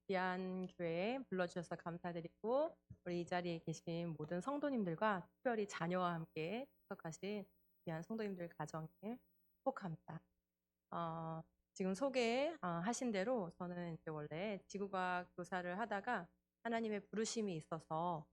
귀한 교회에 불러주셔서 감사드리고 우리 이 자리에 계신 모든 성도님들과 특별히 자녀와 함께 참석하신 귀한 성도님들 가정에 축복합니다. 지금 소개하신 대로 저는 이제 원래 지구과학 교사를 하다가 하나님의 부르심이 있어서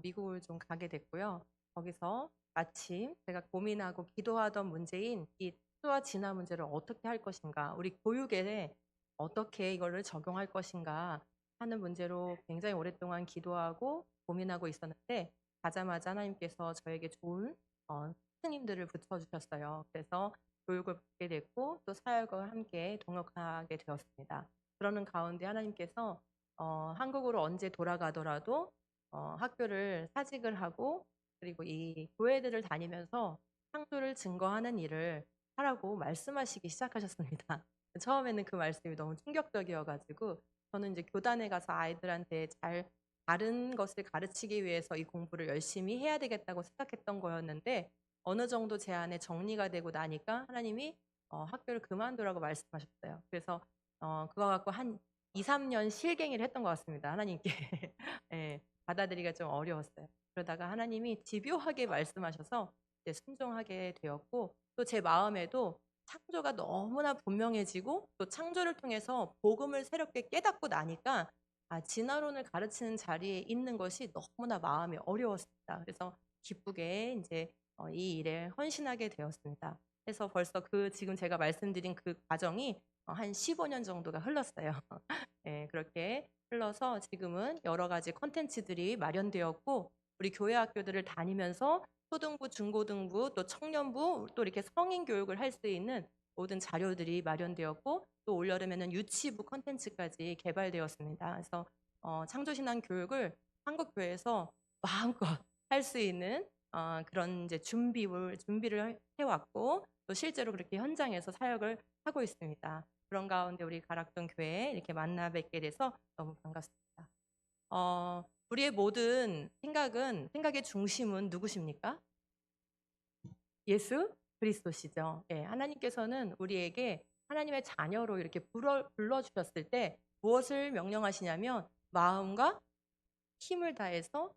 미국을 좀 가게 됐고요. 거기서 마침 제가 고민하고 기도하던 문제인 이 특수와 진화 문제를 어떻게 할 것인가, 우리 교육에 어떻게 이거를 적용할 것인가 하는 문제로 굉장히 오랫동안 기도하고 고민하고 있었는데 가자마자 하나님께서 저에게 좋은 스님들을 붙여주셨어요. 그래서 교육을 받게 됐고 또 사역을 함께 동역하게 되었습니다. 그러는 가운데 하나님께서 한국으로 언제 돌아가더라도 학교를 사직을 하고 그리고 이 교회들을 다니면서 창조를 증거하는 일을 하라고 말씀하시기 시작하셨습니다. 처음에는 그 말씀이 너무 충격적이어가지고 저는 이제 교단에 가서 아이들한테 잘 다른 것을 가르치기 위해서 이 공부를 열심히 해야 되겠다고 생각했던 거였는데 어느 정도 제 안에 정리가 되고 나니까 하나님이 학교를 그만두라고 말씀하셨어요. 그래서 그거 갖고 한 2, 3년 실갱이를 했던 것 같습니다. 하나님께 예, 받아들이기가 좀 어려웠어요. 그러다가 하나님이 집요하게 말씀하셔서 이제 순종하게 되었고 또 제 마음에도 창조가 너무나 분명해지고 또 창조를 통해서 복음을 새롭게 깨닫고 나니까 진화론을 가르치는 자리에 있는 것이 너무나 마음이 어려웠습니다. 그래서 기쁘게 이제 이 일에 헌신하게 되었습니다. 그래서 벌써 그 지금 제가 말씀드린 그 과정이 한 15년 정도가 흘렀어요. 네, 그렇게 흘러서 지금은 여러 가지 콘텐츠들이 마련되었고 우리 교회 학교들을 다니면서 초등부, 중고등부, 또 청년부, 또 이렇게 성인 교육을 할 수 있는 모든 자료들이 마련되었고 또 올여름에는 유치부 콘텐츠까지 개발되었습니다. 그래서 창조신앙 교육을 한국 교회에서 마음껏 할 수 있는 그런 이제 준비를 해왔고 또 실제로 그렇게 현장에서 사역을 하고 있습니다. 그런 가운데 우리 가락동 교회에 이렇게 만나 뵙게 돼서 너무 반갑습니다. 우리의 모든 생각의 중심은 누구십니까? 예수 그리스도시죠. 예, 하나님께서는 우리에게 하나님의 자녀로 이렇게 불러주셨을 때 무엇을 명령하시냐면 마음과 힘을 다해서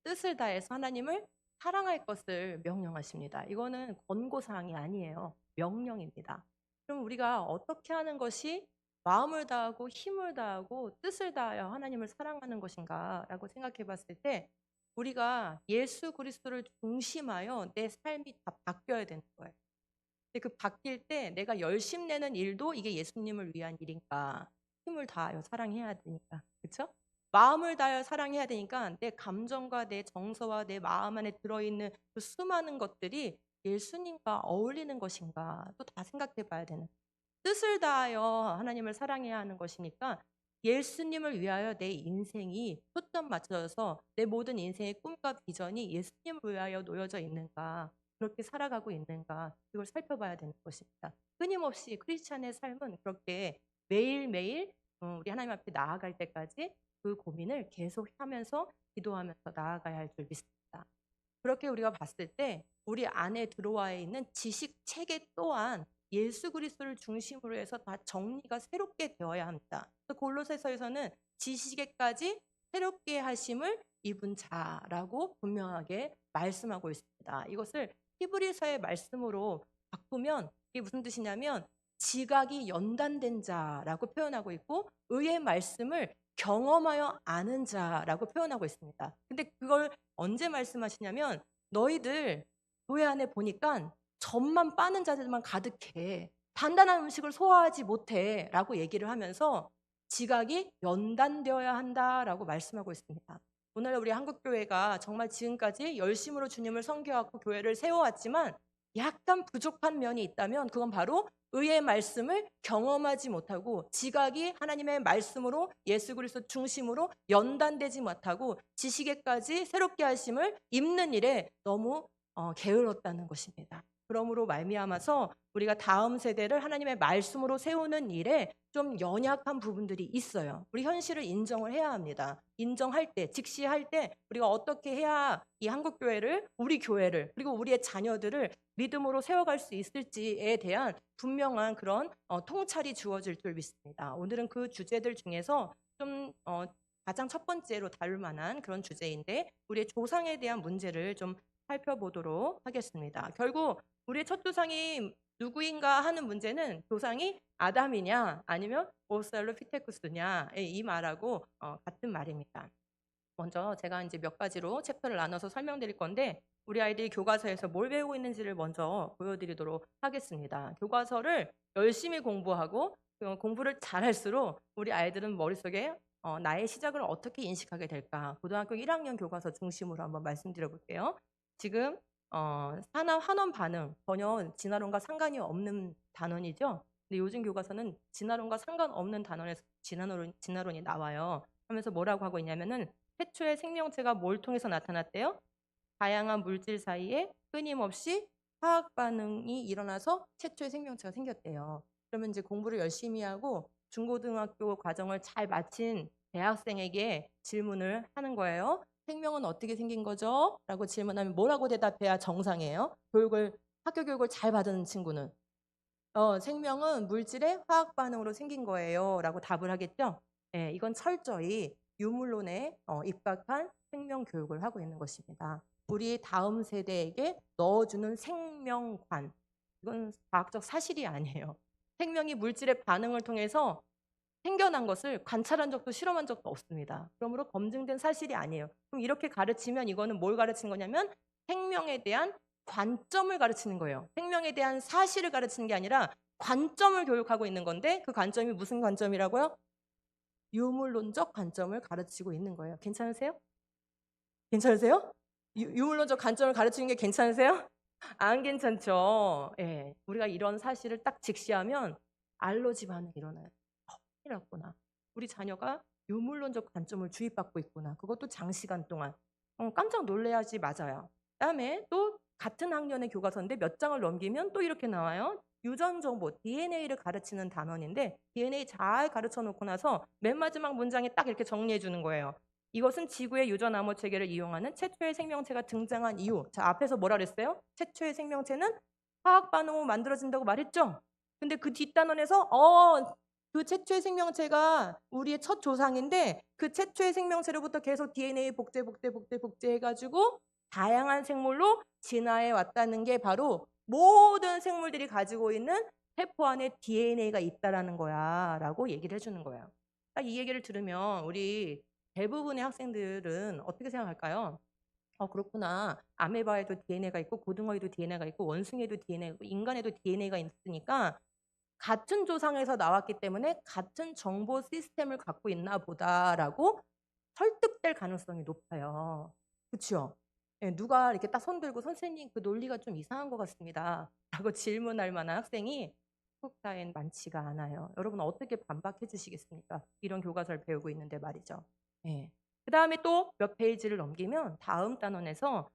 뜻을 다해서 하나님을 사랑할 것을 명령하십니다. 이거는 권고사항이 아니에요. 명령입니다. 그럼 우리가 어떻게 하는 것이 마음을 다하고 힘을 다하고 뜻을 다하여 하나님을 사랑하는 것인가라고 생각해 봤을 때 우리가 예수 그리스도를 중심하여 내 삶이 다 바뀌어야 되는 거예요. 근데 그 바뀔 때 내가 열심 내는 일도 이게 예수님을 위한 일인가? 힘을 다하여 사랑해야 되니까. 그렇죠? 마음을 다하여 사랑해야 되니까 내 감정과 내 정서와 내 마음 안에 들어있는 그 수많은 것들이 예수님과 어울리는 것인가 또 다 생각해 봐야 되는. 뜻을 다하여 하나님을 사랑해야 하는 것이니까 예수님을 위하여 내 인생이 초점 맞춰져서 내 모든 인생의 꿈과 비전이 예수님을 위하여 놓여져 있는가, 그렇게 살아가고 있는가, 이걸 살펴봐야 되는 것입니다. 끊임없이 크리스찬의 삶은 그렇게 매일매일 우리 하나님 앞에 나아갈 때까지 그 고민을 계속 하면서 기도하면서 나아가야 할 줄 믿습니다. 그렇게 우리가 봤을 때 우리 안에 들어와 있는 지식 체계 또한 예수 그리스도를 중심으로 해서 다 정리가 새롭게 되어야 합니다. 골로새서에서는 지식에까지 새롭게 하심을 입은 자라고 분명하게 말씀하고 있습니다. 이것을 히브리서의 말씀으로 바꾸면 이게 무슨 뜻이냐면 지각이 연단된 자라고 표현하고 있고 의의 말씀을 경험하여 아는 자라고 표현하고 있습니다. 근데 그걸 언제 말씀하시냐면 너희들 교회 안에 보니까 젖만 빠는 자들만 가득해. 단단한 음식을 소화하지 못해 라고 얘기를 하면서 지각이 연단되어야 한다라고 말씀하고 있습니다. 오늘 우리 한국교회가 정말 지금까지 열심으로 주님을 섬겨왔고 교회를 세워왔지만 약간 부족한 면이 있다면 그건 바로 의의 말씀을 경험하지 못하고 지각이 하나님의 말씀으로 예수 그리스도 중심으로 연단되지 못하고 지식에까지 새롭게 하심을 입는 일에 너무 게을렀다는 것입니다. 그러므로 말미암아서 우리가 다음 세대를 하나님의 말씀으로 세우는 일에 좀 연약한 부분들이 있어요. 우리 현실을 인정을 해야 합니다. 인정할 때, 직시할 때 우리가 어떻게 해야 이 한국교회를, 우리 교회를, 그리고 우리의 자녀들을 믿음으로 세워갈 수 있을지에 대한 분명한 그런 통찰이 주어질 줄 믿습니다. 오늘은 그 주제들 중에서 좀 가장 첫 번째로 다룰 만한 그런 주제인데, 우리의 조상에 대한 문제를 좀 살펴보도록 하겠습니다. 결국 우리의 첫 조상이 누구인가 하는 문제는 조상이 아담이냐 아니면 오스트랄로피테쿠스냐 이 말하고 같은 말입니다. 먼저 제가 이제 몇 가지로 챕터를 나눠서 설명드릴 건데, 우리 아이들이 교과서에서 뭘 배우고 있는지를 먼저 보여드리도록 하겠습니다. 교과서를 열심히 공부하고 공부를 잘할수록 우리 아이들은 머릿속에 나의 시작을 어떻게 인식하게 될까? 고등학교 1학년 교과서 중심으로 한번 말씀드려 볼게요. 지금 한원 반응, 전혀 진화론과 상관이 없는 단원이죠. 근데 요즘 교과서는 진화론과 상관없는 단원에서 진화론이 나와요. 하면서 뭐라고 하고 있냐면은 최초의 생명체가 뭘 통해서 나타났대요? 다양한 물질 사이에 끊임없이 화학 반응이 일어나서 최초의 생명체가 생겼대요. 그러면 이제 공부를 열심히 하고 중고등학교 과정을 잘 마친 대학생에게 질문을 하는 거예요. 생명은 어떻게 생긴 거죠? 라고 질문하면 뭐라고 대답해야 정상이에요? 학교 교육을 잘 받은 친구는 생명은 물질의 화학 반응으로 생긴 거예요 라고 답을 하겠죠? 네, 이건 철저히 유물론에 입각한 생명 교육을 하고 있는 것입니다. 우리 다음 세대에게 넣어주는 생명관, 이건 과학적 사실이 아니에요. 생명이 물질의 반응을 통해서 생겨난 것을 관찰한 적도 실험한 적도 없습니다. 그러므로 검증된 사실이 아니에요. 그럼 이렇게 가르치면 이거는 뭘 가르치는 거냐면 생명에 대한 관점을 가르치는 거예요. 생명에 대한 사실을 가르치는 게 아니라 관점을 교육하고 있는 건데, 그 관점이 무슨 관점이라고요? 유물론적 관점을 가르치고 있는 거예요. 괜찮으세요? 괜찮으세요? 유물론적 관점을 가르치는 게 괜찮으세요? 안 괜찮죠. 예, 우리가 이런 사실을 딱 직시하면 알러지 반응이 일어나요. 큰일 났구나. 우리 자녀가 유물론적 관점을 주입받고 있구나. 그것도 장시간 동안. 깜짝 놀래야지. 맞아요. 그다음에 또 같은 학년의 교과서인데 몇 장을 넘기면 또 이렇게 나와요. 유전 정보, DNA를 가르치는 단원인데 DNA 잘 가르쳐 놓고 나서 맨 마지막 문장에 딱 이렇게 정리해 주는 거예요. 이것은 지구의 유전 암호 체계를 이용하는 최초의 생명체가 등장한 이유. 자, 앞에서 뭐라 그랬어요? 최초의 생명체는 화학 반응으로 만들어진다고 말했죠? 근데 그 뒷단원에서 그 최초의 생명체가 우리의 첫 조상인데, 그 최초의 생명체로부터 계속 DNA 복제 해가지고 다양한 생물로 진화해 왔다는 게 바로 모든 생물들이 가지고 있는 세포 안에 DNA가 있다라는 거야 라고 얘기를 해주는 거예요. 딱 이 얘기를 들으면 우리 대부분의 학생들은 어떻게 생각할까요? 그렇구나. 아메바에도 DNA가 있고 고등어에도 DNA가 있고 원숭이에도 DNA가 있고 인간에도 DNA가 있으니까 같은 조상에서 나왔기 때문에 같은 정보 시스템을 갖고 있나 보다라고 설득될 가능성이 높아요. 그렇죠? 예, 누가 이렇게 딱 손들고 선생님 그 논리가 좀 이상한 것 같습니다 라고 질문할 만한 학생이 한국사엔 많지가 않아요. 여러분 어떻게 반박해 주시겠습니까? 이런 교과서를 배우고 있는데 말이죠. 예. 그 다음에 또 몇 페이지를 넘기면 다음 단원에서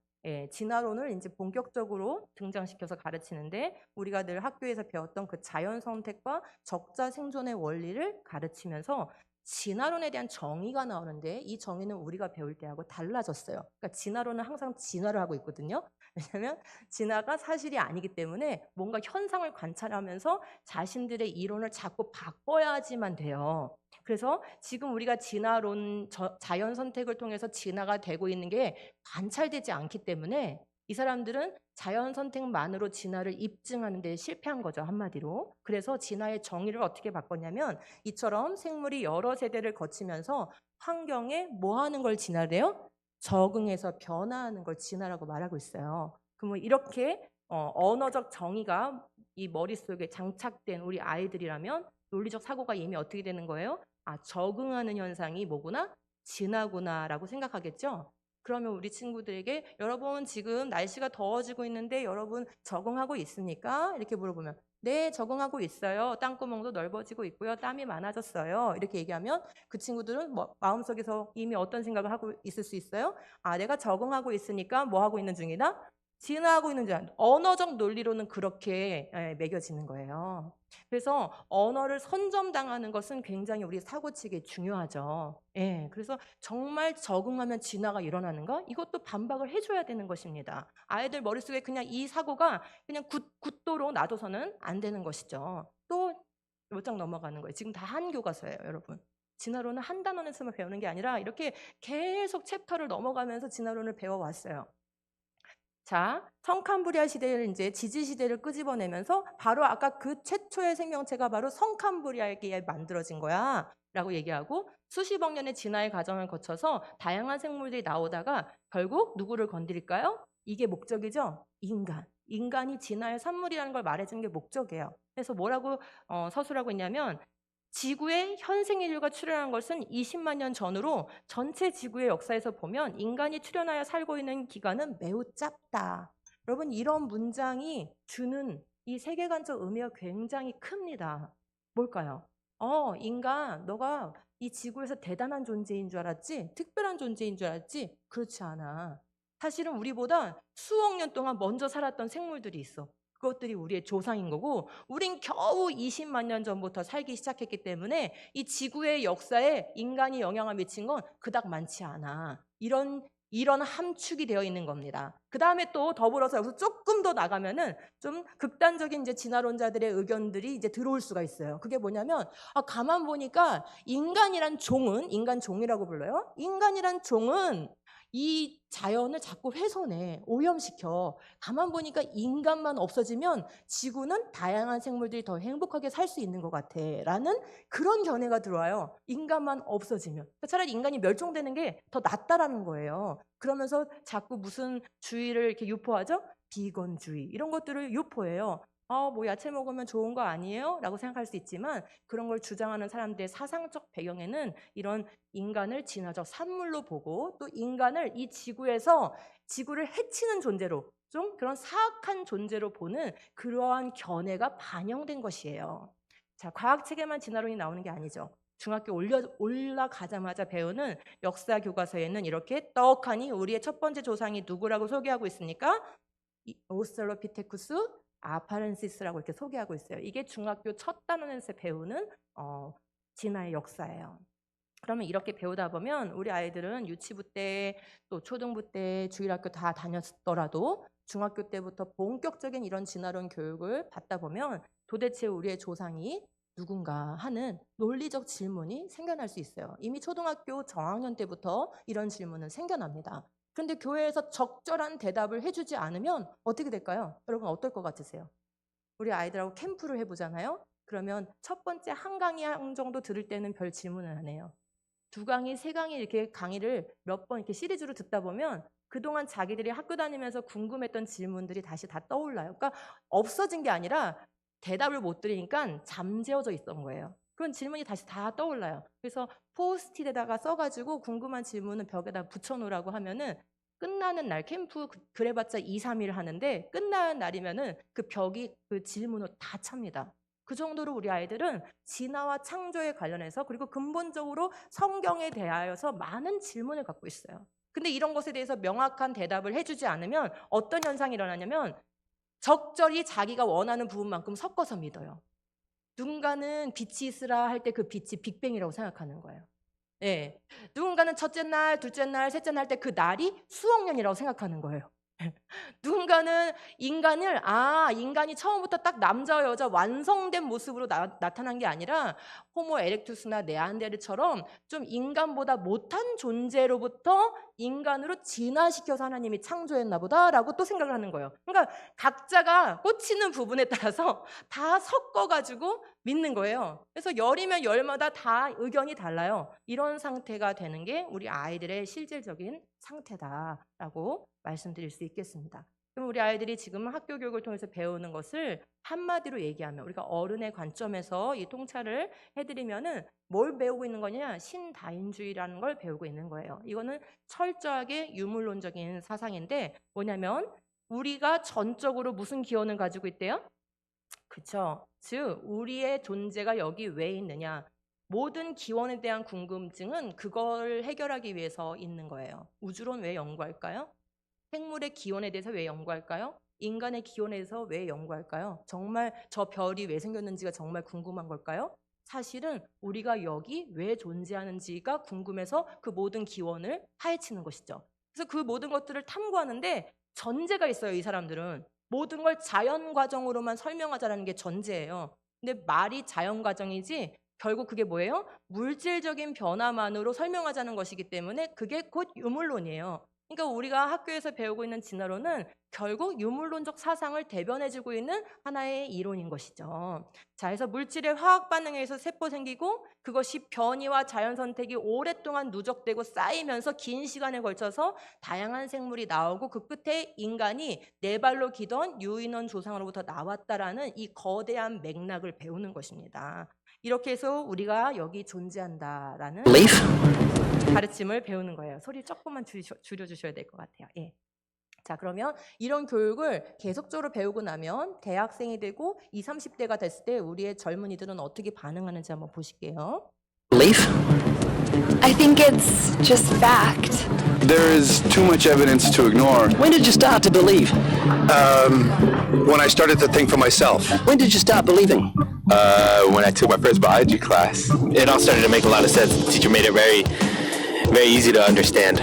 진화론을 이제 본격적으로 등장시켜서 가르치는데, 우리가 늘 학교에서 배웠던 그 자연 선택과 적자 생존의 원리를 가르치면서 진화론에 대한 정의가 나오는데, 이 정의는 우리가 배울 때하고 달라졌어요. 그러니까 진화론은 항상 진화를 하고 있거든요. 왜냐하면 진화가 사실이 아니기 때문에 뭔가 현상을 관찰하면서 자신들의 이론을 자꾸 바꿔야지만 돼요. 그래서 지금 우리가 진화론, 자연 선택을 통해서 진화가 되고 있는 게 관찰되지 않기 때문에 이 사람들은 자연 선택만으로 진화를 입증하는 데 실패한 거죠, 한마디로. 그래서 진화의 정의를 어떻게 바꿨냐면, 이처럼 생물이 여러 세대를 거치면서 환경에 뭐 하는 걸 진화래요? 적응해서 변화하는 걸 진화라고 말하고 있어요. 그러면 이렇게 언어적 정의가 이 머릿속에 장착된 우리 아이들이라면 논리적 사고가 이미 어떻게 되는 거예요? 적응하는 현상이 뭐구나? 진화구나라고 생각하겠죠? 그러면 우리 친구들에게 여러분 지금 날씨가 더워지고 있는데 여러분 적응하고 있습니까? 이렇게 물어보면 네, 적응하고 있어요. 땅구멍도 넓어지고 있고요. 땀이 많아졌어요. 이렇게 얘기하면 그 친구들은 마음속에서 이미 어떤 생각을 하고 있을 수 있어요? 내가 적응하고 있으니까 뭐 하고 있는 중이다? 진화하고 있는 줄 언어적 논리로는 그렇게 매겨지는 거예요. 그래서 언어를 선점당하는 것은 굉장히 우리 사고치기 중요하죠. 예, 그래서 정말 적응하면 진화가 일어나는 거 이것도 반박을 해줘야 되는 것입니다. 아이들 머릿속에 그냥 이 사고가 그냥 굳도록 놔둬서는 안 되는 것이죠. 또 몇 장 넘어가는 거예요. 지금 다 한 교과서예요, 여러분. 진화론은 한 단원에서만 배우는 게 아니라 이렇게 계속 챕터를 넘어가면서 진화론을 배워왔어요. 자, 성캄브리아 시대를 이제 지지 시대를 끄집어내면서 바로 아까 그 최초의 생명체가 바로 성캄브리아에 만들어진 거야 라고 얘기하고 수십억 년의 진화의 과정을 거쳐서 다양한 생물들이 나오다가 결국 누구를 건드릴까요? 이게 목적이죠. 인간이 진화의 산물이라는 걸 말해주는 게 목적이에요. 그래서 뭐라고 서술하고 있냐면 지구에 현생 인류가 출현한 것은 20만 년 전으로 전체 지구의 역사에서 보면 인간이 출현하여 살고 있는 기간은 매우 짧다. 여러분, 이런 문장이 주는 이 세계관적 의미가 굉장히 큽니다. 뭘까요? 인간, 너가 이 지구에서 대단한 존재인 줄 알았지? 특별한 존재인 줄 알았지? 그렇지 않아. 사실은 우리보다 수억 년 동안 먼저 살았던 생물들이 있어. 그것들이 우리의 조상인 거고 우린 겨우 20만 년 전부터 살기 시작했기 때문에 이 지구의 역사에 인간이 영향을 미친 건 그닥 많지 않아. 이런 함축이 되어 있는 겁니다. 그 다음에 또 더불어서 여기서 조금 더 나가면은 좀 극단적인 이제 진화론자들의 의견들이 이제 들어올 수가 있어요. 그게 뭐냐면 가만 보니까 인간 종이라고 불러요. 인간이란 종은 이 자연을 자꾸 훼손해, 오염시켜. 가만 보니까 인간만 없어지면 지구는 다양한 생물들이 더 행복하게 살 수 있는 것 같아 라는 그런 견해가 들어와요. 인간만 없어지면. 차라리 인간이 멸종되는 게 더 낫다라는 거예요. 그러면서 자꾸 무슨 주의를 이렇게 유포하죠? 비건주의 이런 것들을 유포해요. 뭐 야채 먹으면 좋은 거 아니에요? 라고 생각할 수 있지만 그런 걸 주장하는 사람들의 사상적 배경에는 이런 인간을 진화적 산물로 보고 또 인간을 이 지구에서 지구를 해치는 존재로 좀 그런 사악한 존재로 보는 그러한 견해가 반영된 것이에요. 자, 과학책에만 진화론이 나오는 게 아니죠. 중학교 올라가자마자 배우는 역사 교과서에는 이렇게 떡하니 우리의 첫 번째 조상이 누구라고 소개하고 있습니까? 오스트랄로피테쿠스 아파렌시스라고 이렇게 소개하고 있어요. 이게 중학교 첫 단원에서 배우는 진화의 역사예요. 그러면 이렇게 배우다 보면 우리 아이들은 유치부 때 또 초등부 때 주일학교 다 다녔더라도 중학교 때부터 본격적인 이런 진화론 교육을 받다 보면 도대체 우리의 조상이 누군가 하는 논리적 질문이 생겨날 수 있어요. 이미 초등학교 저학년 때부터 이런 질문은 생겨납니다. 그런데 교회에서 적절한 대답을 해주지 않으면 어떻게 될까요? 여러분 어떨 것 같으세요? 우리 아이들하고 캠프를 해보잖아요. 그러면 첫 번째 한 강의 정도 들을 때는 별 질문을 안 해요. 2강의, 3강의 이렇게 강의를 몇 번 이렇게 시리즈로 듣다 보면 그동안 자기들이 학교 다니면서 궁금했던 질문들이 다시 다 떠올라요. 그러니까 없어진 게 아니라 대답을 못 드리니까 잠재워져 있던 거예요. 그런 질문이 다시 다 떠올라요. 그래서 포스트잇에다가 써가지고 궁금한 질문은 벽에다 붙여놓으라고 하면은 끝나는 날 캠프 그래봤자 2, 3일 하는데 끝나는 날이면은 그 벽이 그 질문으로 다 찹니다. 그 정도로 우리 아이들은 진화와 창조에 관련해서 그리고 근본적으로 성경에 대하여서 많은 질문을 갖고 있어요. 근데 이런 것에 대해서 명확한 대답을 해주지 않으면 어떤 현상이 일어나냐면 적절히 자기가 원하는 부분만큼 섞어서 믿어요. 누군가는 빛이 있으라 할 때 그 빛이 빅뱅이라고 생각하는 거예요. 네. 누군가는 첫째 날, 둘째 날, 셋째 날 때 그 날이 수억 년이라고 생각하는 거예요. 누군가는 인간이 처음부터 딱 남자와 여자 완성된 모습으로 나타난 게 아니라 호모 에렉투스나 네안데르처럼 좀 인간보다 못한 존재로부터 인간으로 진화시켜서 하나님이 창조했나 보다라고 또 생각을 하는 거예요. 그러니까 각자가 꽂히는 부분에 따라서 다 섞어가지고 믿는 거예요. 그래서 열이면 열마다 다 의견이 달라요. 이런 상태가 되는 게 우리 아이들의 실질적인 상태다라고 말씀드릴 수 있겠습니다. 그럼 우리 아이들이 지금 학교 교육을 통해서 배우는 것을 한마디로 얘기하면 우리가 어른의 관점에서 이 통찰을 해드리면은 뭘 배우고 있는 거냐? 신다인주의라는 걸 배우고 있는 거예요. 이거는 철저하게 유물론적인 사상인데 뭐냐면 우리가 전적으로 무슨 기원을 가지고 있대요? 그쵸? 즉 우리의 존재가 여기 왜 있느냐? 모든 기원에 대한 궁금증은 그걸 해결하기 위해서 있는 거예요. 우주론 왜 연구할까요? 생물의 기원에 대해서 왜 연구할까요? 인간의 기원에 대해서 왜 연구할까요? 정말 저 별이 왜 생겼는지가 정말 궁금한 걸까요? 사실은 우리가 여기 왜 존재하는지가 궁금해서 그 모든 기원을 파헤치는 것이죠. 그래서 그 모든 것들을 탐구하는데 전제가 있어요, 이 사람들은. 모든 걸 자연 과정으로만 설명하자라는 게 전제예요. 근데 말이 자연 과정이지 결국 그게 뭐예요? 물질적인 변화만으로 설명하자는 것이기 때문에 그게 곧 유물론이에요. 그러니까 우리가 학교에서 배우고 있는 진화론은 결국 유물론적 사상을 대변해주고 있는 하나의 이론인 것이죠. 자, 그래서 물질의 화학 반응에 의해서 세포 생기고 그것이 변이와 자연 선택이 오랫동안 누적되고 쌓이면서 긴 시간에 걸쳐서 다양한 생물이 나오고 그 끝에 인간이 네 발로 기던 유인원 조상으로부터 나왔다라는 이 거대한 맥락을 배우는 것입니다. 이렇게 해서 우리가 여기 존재한다라는 가르침을 배우는 거예요. 소리 조금만 줄여주셔야 될 것 같아요. 예. 자, 그러면 이런 교육을 계속적으로 배우고 나면 대학생이 되고 20, 30대가 됐을 때 우리의 젊은이들은 어떻게 반응하는지 한번 보실게요. Belief? I think it's just fact. There is too much evidence to ignore. When did you start to believe? When I started to think for myself. When did you start believing? When I took my first biology class. It all started to make a lot of sense. The teacher made it very, very easy to understand.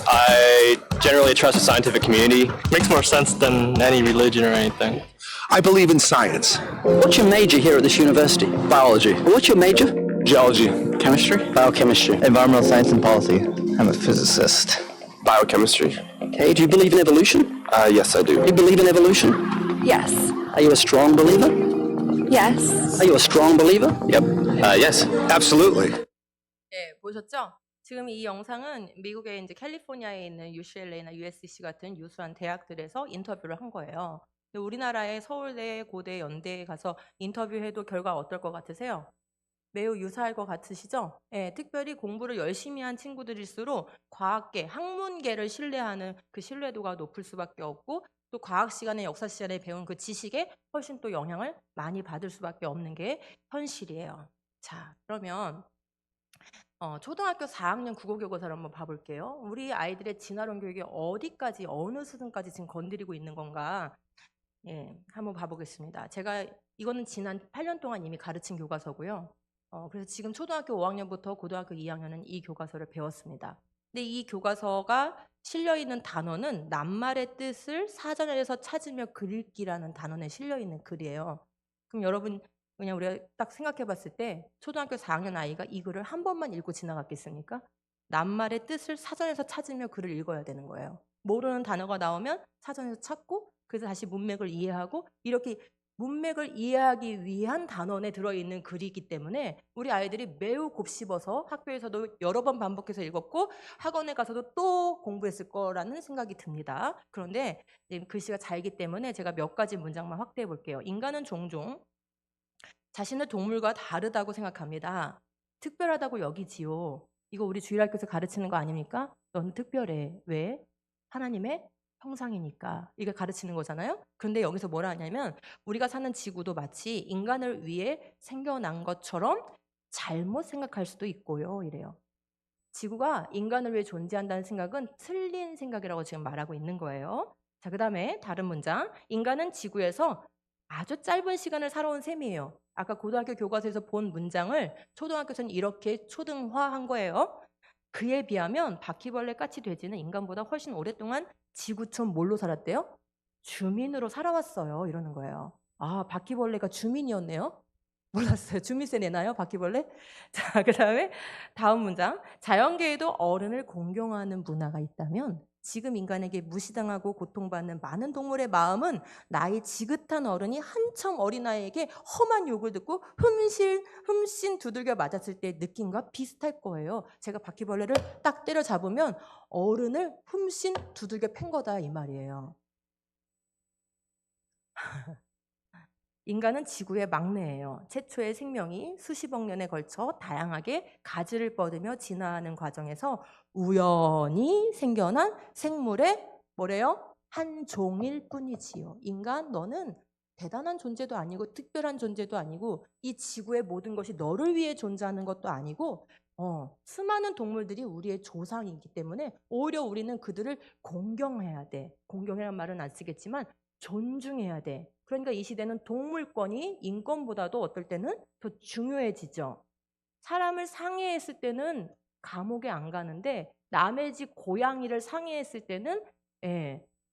I generally trust the scientific community. Makes more sense than any religion or anything. I believe in science. What's your major here at this university? Biology. What's your major? Geology. Chemistry? Biochemistry. Environmental science and policy. I'm a physicist. Biochemistry. Okay, do you believe in evolution? Yes, I do. You believe in evolution? Yes. Are you a strong believer? Yes. Are you a strong believer? Yep. Yes. Absolutely. 네, 보셨죠? 지금 이 영상은 미국의 이제 캘리포니아에 있는 UCLA나 USC 같은 유수한 대학들에서 인터뷰를 한 거예요. 근데 우리나라의 서울대, 고대, 연대에 가서 인터뷰해도 결과 어떨 것 같으세요? 매우 유사할 것 같으시죠? 예, 특별히 공부를 열심히 한 친구들일수록 과학계, 학문계를 신뢰하는 그 신뢰도가 높을 수밖에 없고 또 과학 시간에 역사 시간에 배운 그 지식에 훨씬 또 영향을 많이 받을 수밖에 없는 게 현실이에요. 자, 그러면 초등학교 4학년 국어교과서를 한번 봐볼게요. 우리 아이들의 진화론 교육이 어디까지, 어느 수준까지 지금 건드리고 있는 건가? 예, 한번 봐보겠습니다. 제가 이거는 지난 8년 동안 이미 가르친 교과서고요. 그래서 지금 초등학교 5학년부터 고등학교 2학년은 이 교과서를 배웠습니다. 근데 이 교과서가 실려있는 단어는 낱말의 뜻을 사전에서 찾으며 그릴기라는 단원에 실려있는 글이에요. 그럼 여러분 그냥 우리가 딱 생각해 봤을 때 초등학교 4학년 아이가 이 글을 한 번만 읽고 지나갔겠습니까? 낱말의 뜻을 사전에서 찾으며 글을 읽어야 되는 거예요. 모르는 단어가 나오면 사전에서 찾고 그래서 다시 문맥을 이해하고 이렇게 문맥을 이해하기 위한 단원에 들어있는 글이기 때문에 우리 아이들이 매우 곱씹어서 학교에서도 여러 번 반복해서 읽었고 학원에 가서도 또 공부했을 거라는 생각이 듭니다. 그런데 글씨가 잘기 때문에 제가 몇 가지 문장만 확대해 볼게요. 인간은 종종 자신을 동물과 다르다고 생각합니다. 특별하다고 여기지요. 이거 우리 주일학교에서 가르치는 거 아닙니까? 넌 특별해. 왜? 하나님의 형상이니까. 이게 가르치는 거잖아요. 그런데 여기서 뭐라 하냐면 우리가 사는 지구도 마치 인간을 위해 생겨난 것처럼 잘못 생각할 수도 있고요. 이래요. 지구가 인간을 위해 존재한다는 생각은 틀린 생각이라고 지금 말하고 있는 거예요. 자, 그 다음에 다른 문장. 인간은 지구에서 아주 짧은 시간을 살아온 셈이에요. 아까 고등학교 교과서에서 본 문장을 초등학교에서는 이렇게 초등화한 거예요. 그에 비하면 바퀴벌레, 까치, 돼지는 인간보다 훨씬 오랫동안 지구촌 뭘로 살았대요? 주민으로 살아왔어요. 이러는 거예요. 아, 바퀴벌레가 주민이었네요? 몰랐어요. 주민세 내나요? 바퀴벌레? 자, 그 다음에 다음 문장. 자연계에도 어른을 공경하는 문화가 있다면 지금 인간에게 무시당하고 고통받는 많은 동물의 마음은 나이 지긋한 어른이 한참 어린아이에게 험한 욕을 듣고 흠씬 두들겨 맞았을 때 느낌과 비슷할 거예요. 제가 바퀴벌레를 딱 때려잡으면 어른을 흠씬 두들겨 팬 거다 이 말이에요. 인간은 지구의 막내예요. 최초의 생명이 수십억 년에 걸쳐 다양하게 가지를 뻗으며 진화하는 과정에서 우연히 생겨난 생물의 뭐래요? 한 종일 뿐이지요. 인간 너는 대단한 존재도 아니고 특별한 존재도 아니고 이 지구의 모든 것이 너를 위해 존재하는 것도 아니고 수많은 동물들이 우리의 조상이기 때문에 오히려 우리는 그들을 공경해야 돼. 공경이라는 말은 안 쓰겠지만 존중해야 돼. 그러니까 이 시대는 동물권이 인권보다도 어떨 때는 더 중요해지죠. 사람을 상해했을 때는 감옥에 안 가는데 남의 집 고양이를 상해했을 때는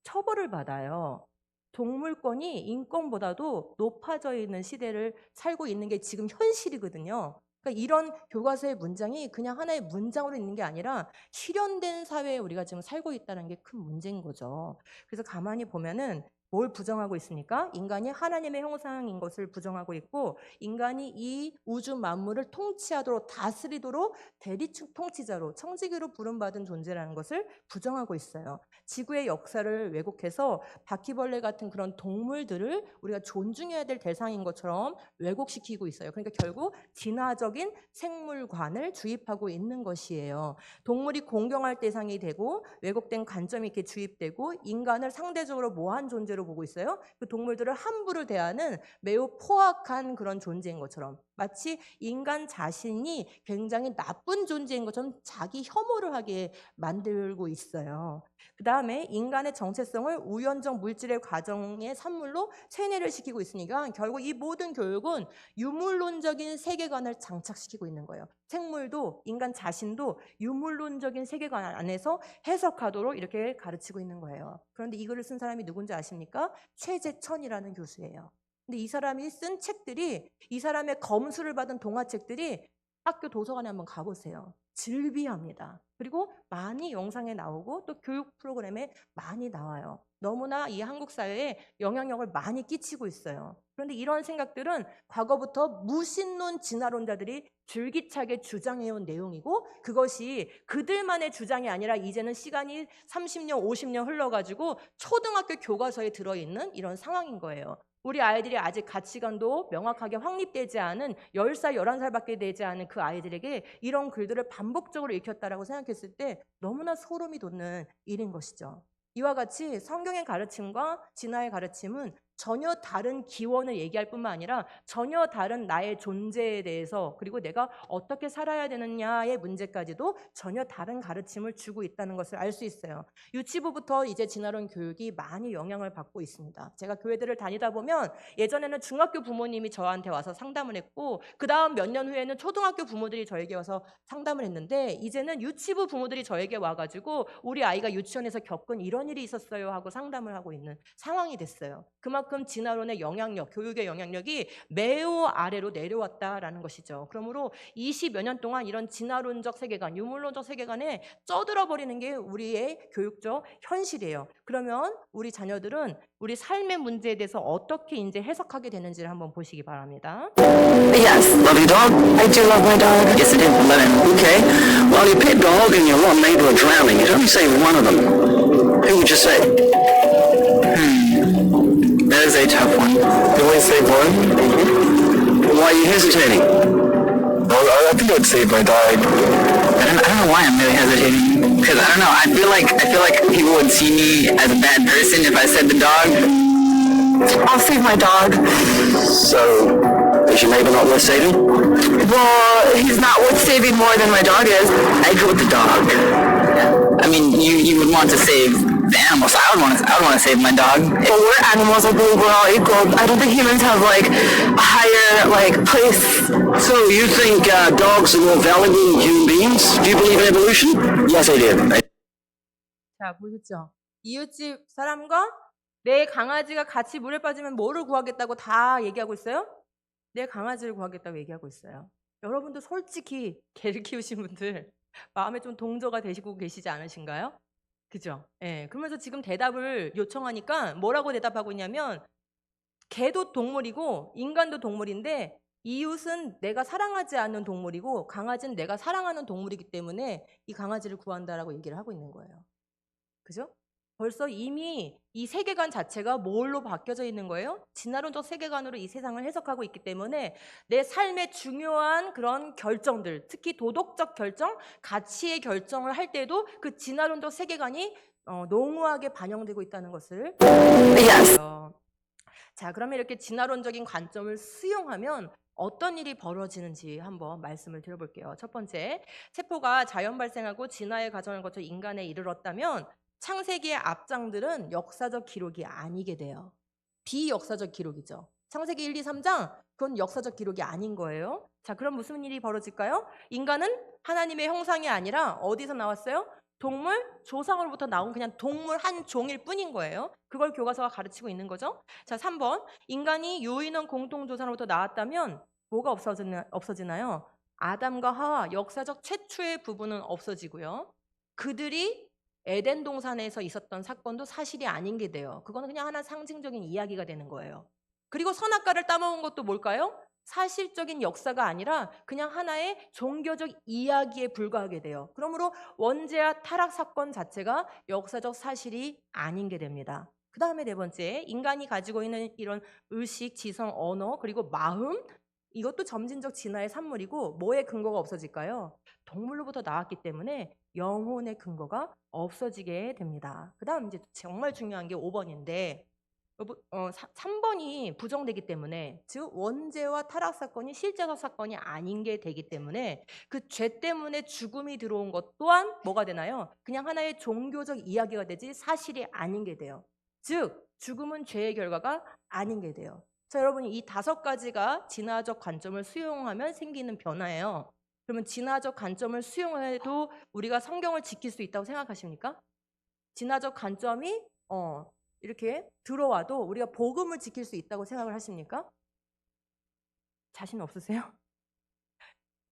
처벌을 받아요. 동물권이 인권보다도 높아져 있는 시대를 살고 있는 게 지금 현실이거든요. 그러니까 이런 교과서의 문장이 그냥 하나의 문장으로 있는 게 아니라 실현된 사회에 우리가 지금 살고 있다는 게 큰 문제인 거죠. 그래서 가만히 보면은 뭘 부정하고 있습니까? 인간이 하나님의 형상인 것을 부정하고 있고 인간이 이 우주 만물을 통치하도록 다스리도록 대리축 통치자로 청지기로 부름받은 존재라는 것을 부정하고 있어요. 지구의 역사를 왜곡해서 바퀴벌레 같은 그런 동물들을 우리가 존중해야 될 대상인 것처럼 왜곡시키고 있어요. 그러니까 결국 진화적인 생물관을 주입하고 있는 것이에요. 동물이 공경할 대상이 되고 왜곡된 관점이 이렇게 주입되고 인간을 상대적으로 모한 존재로 보고 있어요. 그 동물들을 함부로 대하는 매우 포악한 그런 존재인 것처럼 마치 인간 자신이 굉장히 나쁜 존재인 것처럼 자기 혐오를 하게 만들고 있어요. 그 다음에 인간의 정체성을 우연적 물질의 과정의 산물로 세뇌를 시키고 있으니까 결국 이 모든 교육은 유물론적인 세계관을 장착시키고 있는 거예요. 생물도 인간 자신도 유물론적인 세계관 안에서 해석하도록 이렇게 가르치고 있는 거예요. 그런데 이 글을 쓴 사람이 누군지 아십니까? 최재천이라는 교수예요. 근데 이 사람이 쓴 책들이 이 사람의 검수를 받은 동화책들이 학교 도서관에 한번 가보세요. 즐비합니다. 그리고 많이 영상에 나오고 또 교육 프로그램에 많이 나와요. 너무나 이 한국 사회에 영향력을 많이 끼치고 있어요. 그런데 이런 생각들은 과거부터 무신론 진화론자들이 줄기차게 주장해온 내용이고 그것이 그들만의 주장이 아니라 이제는 시간이 30년, 50년 흘러가지고 초등학교 교과서에 들어있는 이런 상황인 거예요. 우리 아이들이 아직 가치관도 명확하게 확립되지 않은 10살, 11살밖에 되지 않은 그 아이들에게 이런 글들을 반복적으로 읽혔다라고 생각했을 때 너무나 소름이 돋는 일인 것이죠. 이와 같이 성경의 가르침과 진화의 가르침은 전혀 다른 기원을 얘기할 뿐만 아니라 전혀 다른 나의 존재에 대해서 그리고 내가 어떻게 살아야 되느냐의 문제까지도 전혀 다른 가르침을 주고 있다는 것을 알 수 있어요. 유치부부터 이제 진화론 교육이 많이 영향을 받고 있습니다. 제가 교회들을 다니다 보면 예전에는 중학교 부모님이 저한테 와서 상담을 했고 그 다음 몇 년 후에는 초등학교 부모들이 저에게 와서 상담을 했는데 이제는 유치부 부모들이 저에게 와가지고 우리 아이가 유치원에서 겪은 이런 일이 있었어요 하고 상담을 하고 있는 상황이 됐어요. 그만큼 진화론의 영향력, 교육의 영향력이 매우 아래로 내려왔다라는 것이죠. 그러므로 20여 년 동안 이런 진화론적 세계관, 유물론적 세계관에 쪄들어 버리는 게 우리의 교육적 현실이에요. 그러면 우리 자녀들은 우리 삶의 문제에 대해서 어떻게 이제 해석하게 되는지를 한번 보시기 바랍니다. Yes. Love your dog? I do love my dog. Yes, I do. Lemon. Okay. Well, your pet dog and your little neighbor are drowning. You'd only save one of them. Who would you save? That is a tough one. You only save one? Why are you hesitating? Well, I think I'd save my dog. I don't know why I'm really hesitating. Because I don't know. I feel like people would see me as a bad person if I said the dog. I'll save my dog. So, is your neighbor not worth saving? Well, he's not worth saving more than my dog is. I'd go with the dog. I mean, you would want to save the animals. I would want to save my dog. But we're animals. I believe we're all equal. I don't think humans have like a higher place. So you think dogs are more valuable than human beings? Do you believe in evolution? Yes, I do. 자, 보셨죠? 이웃집 사람과 내 강아지가 같이 물에 빠지면 뭐를 구하겠다고 다 얘기하고 있어요? 내 강아지를 구하겠다고 얘기하고 있어요. 여러분도 솔직히 개를 키우신 분들 마음에 좀 동조가 되시고 계시지 않으신가요? 그죠? 예. 그러면서 지금 대답을 요청하니까 뭐라고 대답하고 있냐면 개도 동물이고 인간도 동물인데 이웃은 내가 사랑하지 않는 동물이고 강아지는 내가 사랑하는 동물이기 때문에 이 강아지를 구한다라고 얘기를 하고 있는 거예요. 그죠? 벌써 이미 이 세계관 자체가 뭘로 바뀌어져 있는 거예요? 진화론적 세계관으로 이 세상을 해석하고 있기 때문에 내 삶의 중요한 그런 결정들, 특히 도덕적 결정, 가치의 결정을 할 때도 그 진화론적 세계관이 농후하게 반영되고 있다는 것을 Yes. 알아요. 자, 그러면 이렇게 진화론적인 관점을 수용하면 어떤 일이 벌어지는지 한번 말씀을 드려볼게요. 첫 번째, 세포가 자연 발생하고 진화의 과정을 거쳐 인간에 이르렀다면 창세기의 앞장들은 역사적 기록이 아니게 돼요. 비역사적 기록이죠. 창세기 1, 2, 3장 그건 역사적 기록이 아닌 거예요. 자, 그럼 무슨 일이 벌어질까요? 인간은 하나님의 형상이 아니라 어디서 나왔어요? 동물 조상으로부터 나온 그냥 동물 한 종일 뿐인 거예요. 그걸 교과서가 가르치고 있는 거죠. 자, 3번. 인간이 유인원 공통조상으로부터 나왔다면 뭐가 없어지나요? 아담과 하와 역사적 최초의 부분은 없어지고요. 그들이 에덴 동산에서 있었던 사건도 사실이 아닌 게 돼요. 그거는 그냥 하나 상징적인 이야기가 되는 거예요. 그리고 선악과를 따먹은 것도 뭘까요? 사실적인 역사가 아니라 그냥 하나의 종교적 이야기에 불과하게 돼요. 그러므로 원죄와 타락 사건 자체가 역사적 사실이 아닌 게 됩니다. 그 다음에 네 번째, 인간이 가지고 있는 이런 의식, 지성, 언어, 그리고 마음, 이것도 점진적 진화의 산물이고 뭐의 근거가 없어질까요? 동물로부터 나왔기 때문에 영혼의 근거가 없어지게 됩니다. 그 다음 이제 정말 중요한 게 5번인데 3번이 부정되기 때문에, 즉 원죄와 타락 사건이 실제적 사건이 아닌 게 되기 때문에 그 죄 때문에 죽음이 들어온 것 또한 뭐가 되나요? 그냥 하나의 종교적 이야기가 되지 사실이 아닌 게 돼요. 즉 죽음은 죄의 결과가 아닌 게 돼요. 자, 여러분이 이 5가지가 진화적 관점을 수용하면 생기는 변화예요. 그러면 진화적 관점을 수용해도 우리가 성경을 지킬 수 있다고 생각하십니까? 진화적 관점이 이렇게 들어와도 우리가 복음을 지킬 수 있다고 생각을 하십니까? 자신 없으세요?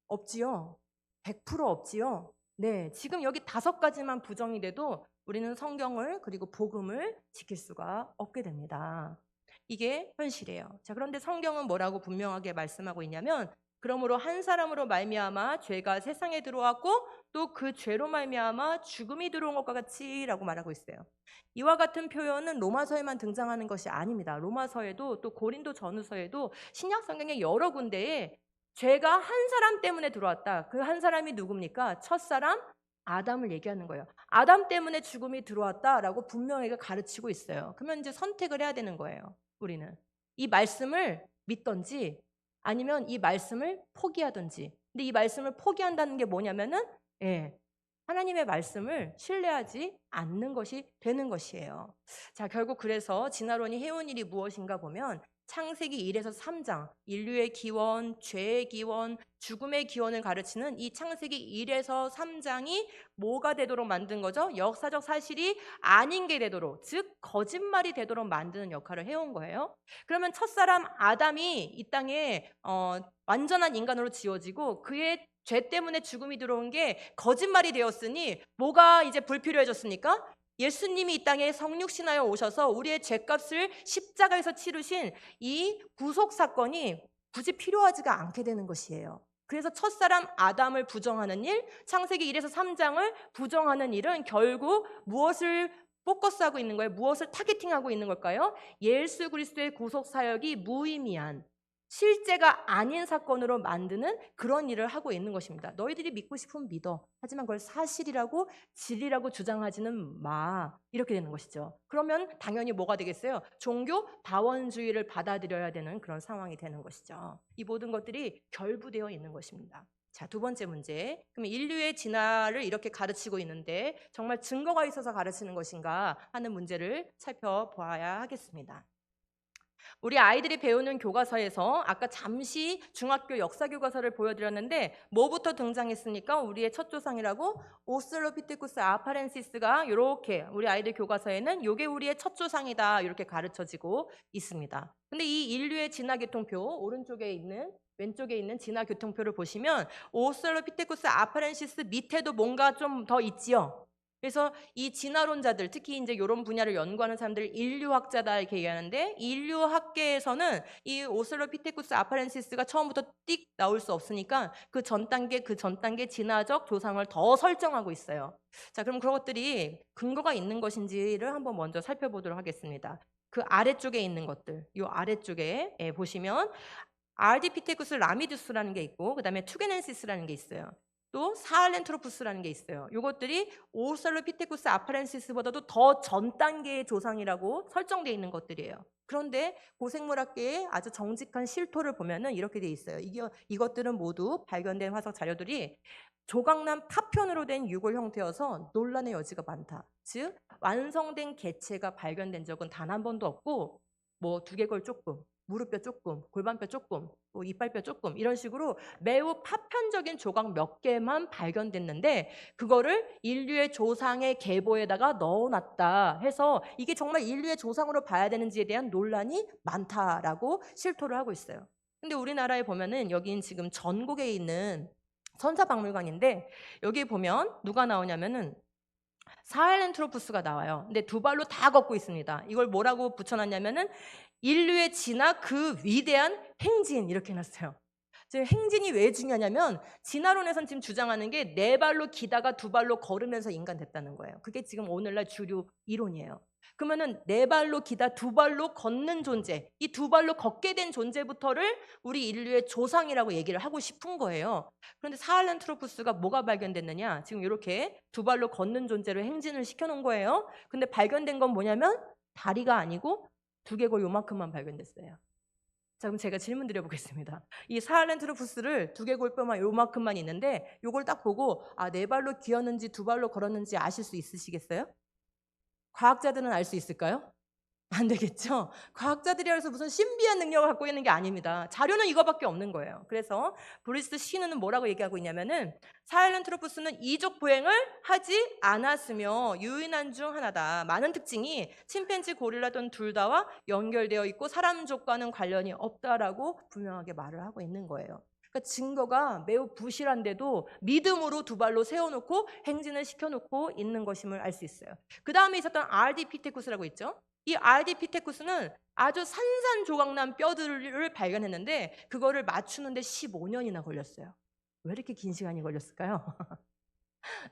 없지요. 100% 없지요. 네, 지금 여기 5가지만 부정이 돼도 우리는 성경을 그리고 복음을 지킬 수가 없게 됩니다. 이게 현실이에요. 자, 그런데 성경은 뭐라고 분명하게 말씀하고 있냐면, 그러므로 한 사람으로 말미암아 죄가 세상에 들어왔고 또 그 죄로 말미암아 죽음이 들어온 것과 같이라고 말하고 있어요. 이와 같은 표현은 로마서에만 등장하는 것이 아닙니다. 로마서에도 또 고린도 전후서에도 신약 성경의 여러 군데에 죄가 한 사람 때문에 들어왔다. 그 한 사람이 누굽니까? 첫사람 아담을 얘기하는 거예요. 아담 때문에 죽음이 들어왔다라고 분명하게 가르치고 있어요. 그러면 이제 선택을 해야 되는 거예요. 우리는 이 말씀을 믿던지 아니면 이 말씀을 포기하든지. 근데 이 말씀을 포기한다는 게 뭐냐면은 하나님의 말씀을 신뢰하지 않는 것이 되는 것이에요. 자, 결국 그래서 진화론이 해온 일이 무엇인가 보면 창세기 1에서 3장, 인류의 기원, 죄의 기원, 죽음의 기원을 가르치는 이 창세기 1에서 3장이 뭐가 되도록 만든 거죠? 역사적 사실이 아닌 게 되도록, 즉 거짓말이 되도록 만드는 역할을 해온 거예요. 그러면 첫사람 아담이 이 땅에 완전한 인간으로 지어지고 그의 죄 때문에 죽음이 들어온 게 거짓말이 되었으니 뭐가 이제 불필요해졌습니까? 예수님이 이 땅에 성육신하여 오셔서 우리의 죄값을 십자가에서 치르신 이 구속 사건이 굳이 필요하지가 않게 되는 것이에요. 그래서 첫사람 아담을 부정하는 일, 창세기 1에서 3장을 부정하는 일은 결국 무엇을 포커스하고 있는 거예요? 무엇을 타겟팅하고 있는 걸까요? 예수 그리스도의 구속 사역이 무의미한 실제가 아닌 사건으로 만드는 그런 일을 하고 있는 것입니다. 너희들이 믿고 싶으면 믿어. 하지만 그걸 사실이라고 진리라고 주장하지는 마. 이렇게 되는 것이죠. 그러면 당연히 뭐가 되겠어요? 종교 다원주의를 받아들여야 되는 그런 상황이 되는 것이죠. 이 모든 것들이 결부되어 있는 것입니다. 자, 두 번째 문제. 그럼 인류의 진화를 이렇게 가르치고 있는데 정말 증거가 있어서 가르치는 것인가 하는 문제를 살펴보아야 하겠습니다. 우리 아이들이 배우는 교과서에서 아까 잠시 중학교 역사 교과서를 보여드렸는데 뭐부터 등장했습니까? 우리의 첫 조상이라고 오스트랄로피테쿠스 아파렌시스가 이렇게 우리 아이들 교과서에는 이게 우리의 첫 조상이다 이렇게 가르쳐지고 있습니다. 근데 이 인류의 진화 교통표 오른쪽에 있는 왼쪽에 있는 진화 교통표를 보시면 오스트랄로피테쿠스 아파렌시스 밑에도 뭔가 좀 더 있지요. 그래서 이 진화론자들, 특히 이제 이런 분야를 연구하는 사람들 인류학자다 이렇게 얘기하는데, 인류학계에서는 이 오스트랄로피테쿠스 아파렌시스가 처음부터 띡 나올 수 없으니까 그 전 단계 진화적 조상을 더 설정하고 있어요. 자, 그럼 그런 것들이 근거가 있는 것인지를 한번 먼저 살펴보도록 하겠습니다. 그 아래쪽에 있는 것들, 이 아래쪽에 보시면 아르디피테쿠스 라미두스라는 게 있고 그 다음에 투게넨시스라는 게 있어요. 또 사할렌트로푸스라는 게 있어요. 이것들이 오스트랄로피테쿠스 아파렌시스보다도 더 전 단계의 조상이라고 설정되어 있는 것들이에요. 그런데 고생물학계의 아주 정직한 실토를 보면은 이렇게 돼 있어요. 이것들은 모두 발견된 화석 자료들이 조각난 파편으로 된 유골 형태여서 논란의 여지가 많다. 즉 완성된 개체가 발견된 적은 단 한 번도 없고 뭐 두개골 조금, 무릎뼈 조금, 골반뼈 조금, 뭐 이빨뼈 조금 이런 식으로 매우 파편적인 조각 몇 개만 발견됐는데 그거를 인류의 조상의 계보에다가 넣어놨다 해서 이게 정말 인류의 조상으로 봐야 되는지에 대한 논란이 많다라고 실토를 하고 있어요. 근데 우리나라에 보면은 여긴 지금 전국에 있는 선사박물관인데 여기 보면 누가 나오냐면은 사헬렌트로푸스가 나와요. 근데 두 발로 다 걷고 있습니다. 이걸 뭐라고 붙여놨냐면은 인류의 진화 그 위대한 행진 이렇게 해놨어요. 지금 행진이 왜 중요하냐면 진화론에선 지금 주장하는 게 네 발로 기다가 두 발로 걸으면서 인간 됐다는 거예요. 그게 지금 오늘날 주류 이론이에요. 그러면은 네 발로 기다 두 발로 걷는 존재, 이 두 발로 걷게 된 존재부터를 우리 인류의 조상이라고 얘기를 하고 싶은 거예요. 그런데 사헬렌트로푸스가 뭐가 발견됐느냐? 지금 이렇게 두 발로 걷는 존재로 행진을 시켜놓은 거예요. 근데 발견된 건 뭐냐면 다리가 아니고 두개골 요만큼만 발견됐어요. 자, 그럼 제가 질문 드려보겠습니다. 이 사헬렌트로푸스를 두개골뼈만 요만큼만 있는데 요걸 딱 보고 네 발로 기었는지 두 발로 걸었는지 아실 수 있으시겠어요? 과학자들은 알 수 있을까요? 안 되겠죠? 과학자들이라서 무슨 신비한 능력을 갖고 있는 게 아닙니다. 자료는 이거밖에 없는 거예요. 그래서 브리스 시누는 뭐라고 얘기하고 있냐면은 사헬렌트로푸스는 이족 보행을 하지 않았으며 유인한 중 하나다. 많은 특징이 침팬지, 고릴라 등 둘 다와 연결되어 있고 사람족과는 관련이 없다라고 분명하게 말을 하고 있는 거예요. 그러니까 증거가 매우 부실한데도 믿음으로 두 발로 세워놓고 행진을 시켜놓고 있는 것임을 알 수 있어요. 그 다음에 있었던 아르디피테쿠스라고 있죠. 이 아르디피테쿠스는 아주 산산조각난 뼈들을 발견했는데 그거를 맞추는데 15년이나 걸렸어요. 왜 이렇게 긴 시간이 걸렸을까요?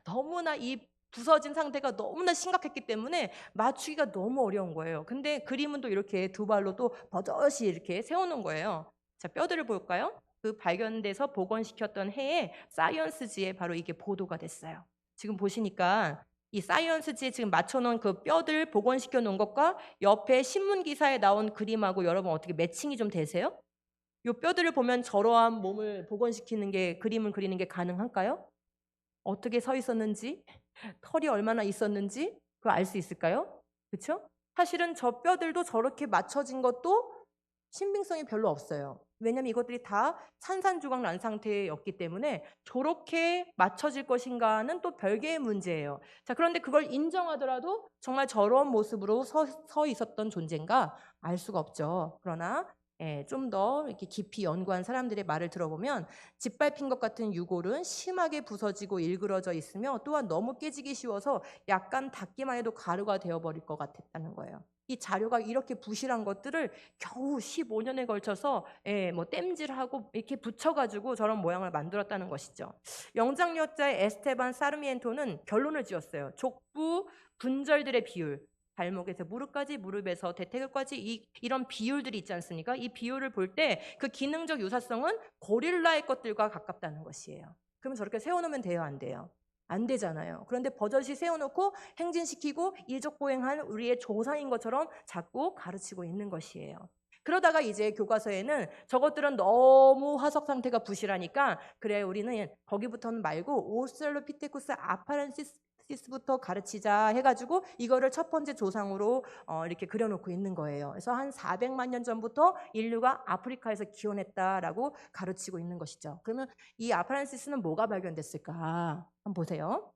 너무나 이 부서진 상태가 너무나 심각했기 때문에 맞추기가 너무 어려운 거예요. 근데 그림은 또 이렇게 두 발로 또 버젓이 이렇게 세워놓은 거예요. 자, 뼈들을 볼까요? 그 발견돼서 복원시켰던 해에 사이언스지에 바로 이게 보도가 됐어요. 지금 보시니까 이 사이언스지에 지금 맞춰놓은 그 뼈들 복원시켜 놓은 것과 옆에 신문 기사에 나온 그림하고 여러분 어떻게 매칭이 좀 되세요? 이 뼈들을 보면 저러한 몸을 복원시키는 게 그림을 그리는 게 가능할까요? 어떻게 서 있었는지, 털이 얼마나 있었는지 그거 알 수 있을까요? 그렇죠? 사실은 저 뼈들도 저렇게 맞춰진 것도 신빙성이 별로 없어요. 왜냐하면 이것들이 다 산산조각 난 상태였기 때문에 저렇게 맞춰질 것인가는 또 별개의 문제예요. 자, 그런데 그걸 인정하더라도 정말 저런 모습으로 서 있었던 존재인가 알 수가 없죠. 그러나 좀 더 이렇게 깊이 연구한 사람들의 말을 들어보면 짓밟힌 것 같은 유골은 심하게 부서지고 일그러져 있으며 또한 너무 깨지기 쉬워서 약간 닿기만 해도 가루가 되어버릴 것 같았다는 거예요. 이 자료가 이렇게 부실한 것들을 겨우 15년에 걸쳐서 뭐 땜질하고 이렇게 붙여가지고 저런 모양을 만들었다는 것이죠. 영장력자의 에스테반 사르미엔토는 결론을 지었어요. 족부 분절들의 비율, 발목에서 무릎까지, 무릎에서 대퇴근까지 이런 비율들이 있지 않습니까? 이 비율을 볼 때 그 기능적 유사성은 고릴라의 것들과 가깝다는 것이에요. 그러면 저렇게 세워놓으면 돼요, 안 돼요? 안 되잖아요. 그런데 버젓이 세워놓고 행진시키고 이족보행한 우리의 조상인 것처럼 자꾸 가르치고 있는 것이에요. 그러다가 이제 교과서에는 저것들은 너무 화석 상태가 부실하니까 그래 우리는 거기부터는 말고 오스트랄로피테쿠스 아파렌시스부터 가르치자 해가지고 이거를 첫 번째 조상으로 이렇게 그려놓고 있는 거예요. 그래서 한 400만 년 전부터 인류가 아프리카에서 기원했다라고 가르치고 있는 것이죠. 그러면 이 아파렌시스는 뭐가 발견됐을까? 한번 보세요.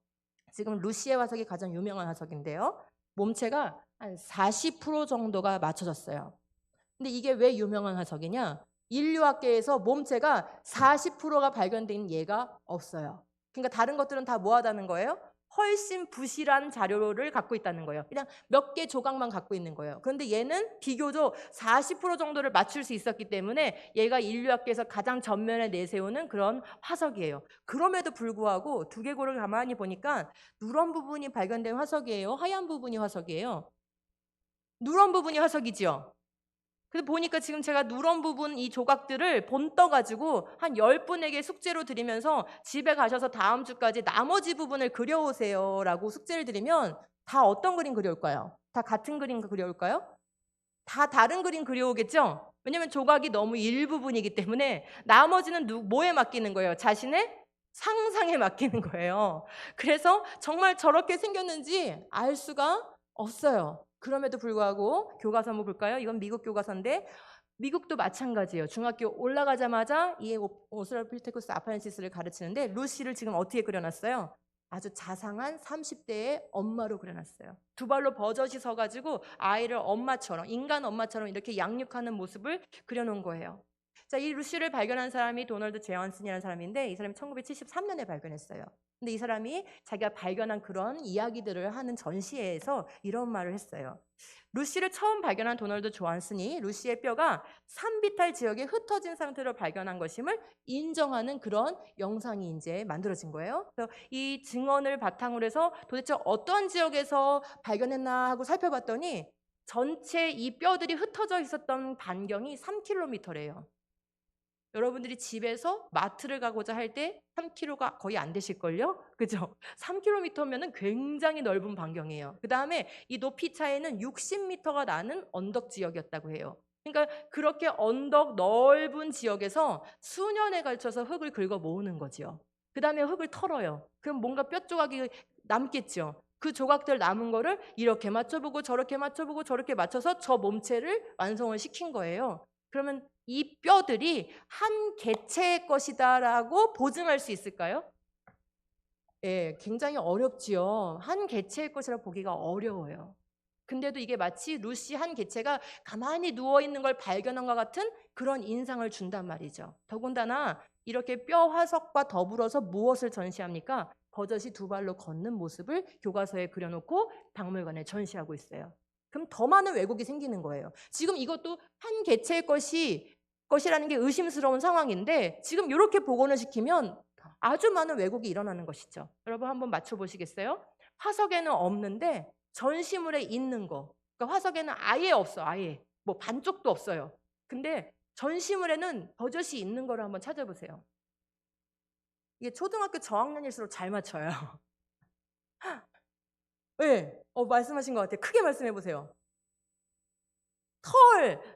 지금 루시의 화석이 가장 유명한 화석인데요. 몸체가 한 40% 정도가 맞춰졌어요. 근데 이게 왜 유명한 화석이냐? 인류학계에서 몸체가 40%가 발견된 예가 없어요. 그러니까 다른 것들은 다 뭐하다는 거예요? 훨씬 부실한 자료를 갖고 있다는 거예요. 그냥 몇 개 조각만 갖고 있는 거예요. 그런데 얘는 비교적 40% 정도를 맞출 수 있었기 때문에 얘가 인류학계에서 가장 전면에 내세우는 그런 화석이에요. 그럼에도 불구하고 두개골을 가만히 보니까 누런 부분이 발견된 화석이에요? 하얀 부분이 화석이에요? 누런 부분이 화석이지요? 그래서 보니까 지금 제가 누런 부분 이 조각들을 본떠 가지고 한 10분에게 숙제로 드리면서 집에 가셔서 다음 주까지 나머지 부분을 그려오세요라고 숙제를 드리면 다 어떤 그림 그려올까요? 다 같은 그림 그려올까요? 다 다른 그림 그려오겠죠? 왜냐면 조각이 너무 일부분이기 때문에 나머지는 뭐에 맡기는 거예요? 자신의 상상에 맡기는 거예요. 그래서 정말 저렇게 생겼는지 알 수가 없어요. 그럼에도 불구하고 교과서 한번 볼까요? 이건 미국 교과서인데 미국도 마찬가지예요. 중학교 올라가자마자 이 오스트랄로피테쿠스 아파렌시스를 가르치는데 루시를 지금 어떻게 그려놨어요? 아주 자상한 30대의 엄마로 그려놨어요. 두 발로 버젓이 서가지고 아이를 엄마처럼, 인간 엄마처럼 이렇게 양육하는 모습을 그려놓은 거예요. 자, 이 루시를 발견한 사람이 도널드 제언슨이라는 사람인데 이 사람이 1973년에 발견했어요. 근데 이 사람이 자기가 발견한 그런 이야기들을 하는 전시회에서 이런 말을 했어요. 루시를 처음 발견한 도널드 조한슨이 루시의 뼈가 산비탈 지역에 흩어진 상태로 발견한 것임을 인정하는 그런 영상이 이제 만들어진 거예요. 그래서 이 증언을 바탕으로 해서 도대체 어떤 지역에서 발견했나 하고 살펴봤더니 전체 이 뼈들이 흩어져 있었던 반경이 3km래요. 여러분들이 집에서 마트를 가고자 할 때 3km가 거의 안 되실걸요? 그죠? 3km면은 굉장히 넓은 반경이에요. 그 다음에 이 높이 차이는 60m가 나는 언덕 지역이었다고 해요. 그러니까 그렇게 언덕 넓은 지역에서 수년에 걸쳐서 흙을 긁어 모으는 거지요. 그 다음에 흙을 털어요. 그럼 뭔가 뼈 조각이 남겠죠. 그 조각들 남은 거를 이렇게 맞춰보고 저렇게 맞춰보고 저렇게 맞춰서 저 몸체를 완성을 시킨 거예요. 그러면 이 뼈들이 한 개체의 것이다라고 보증할 수 있을까요? 예, 굉장히 어렵지요. 한 개체의 것이라 보기가 어려워요. 근데도 이게 마치 루시 한 개체가 가만히 누워있는 걸 발견한 것 같은 그런 인상을 준단 말이죠. 더군다나 이렇게 뼈 화석과 더불어서 무엇을 전시합니까? 버젓이 두 발로 걷는 모습을 교과서에 그려놓고 박물관에 전시하고 있어요. 그럼 더 많은 왜곡이 생기는 거예요. 지금 이것도 한 개체의 것이라는 게 의심스러운 상황인데 지금 이렇게 복원을 시키면 아주 많은 왜곡이 일어나는 것이죠. 여러분 한번 맞춰보시겠어요? 화석에는 없는데 전시물에 있는 거. 그러니까 화석에는 아예 없어. 아예. 뭐 반쪽도 없어요. 근데 전시물에는 버젓이 있는 거를 한번 찾아보세요. 이게 초등학교 저학년일수록 잘 맞춰요. 네, 말씀하신 것 같아요. 크게 말씀해 보세요.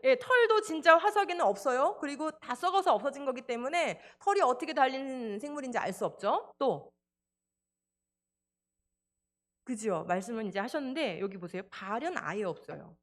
예, 털도 진짜 화석에는 없어요. 그리고 다 썩어서 없어진 거기 때문에 털이 어떻게 달린 생물인지 알 수 없죠. 또 그죠? 말씀을 이제 하셨는데 여기 보세요. 발은 아예 없어요.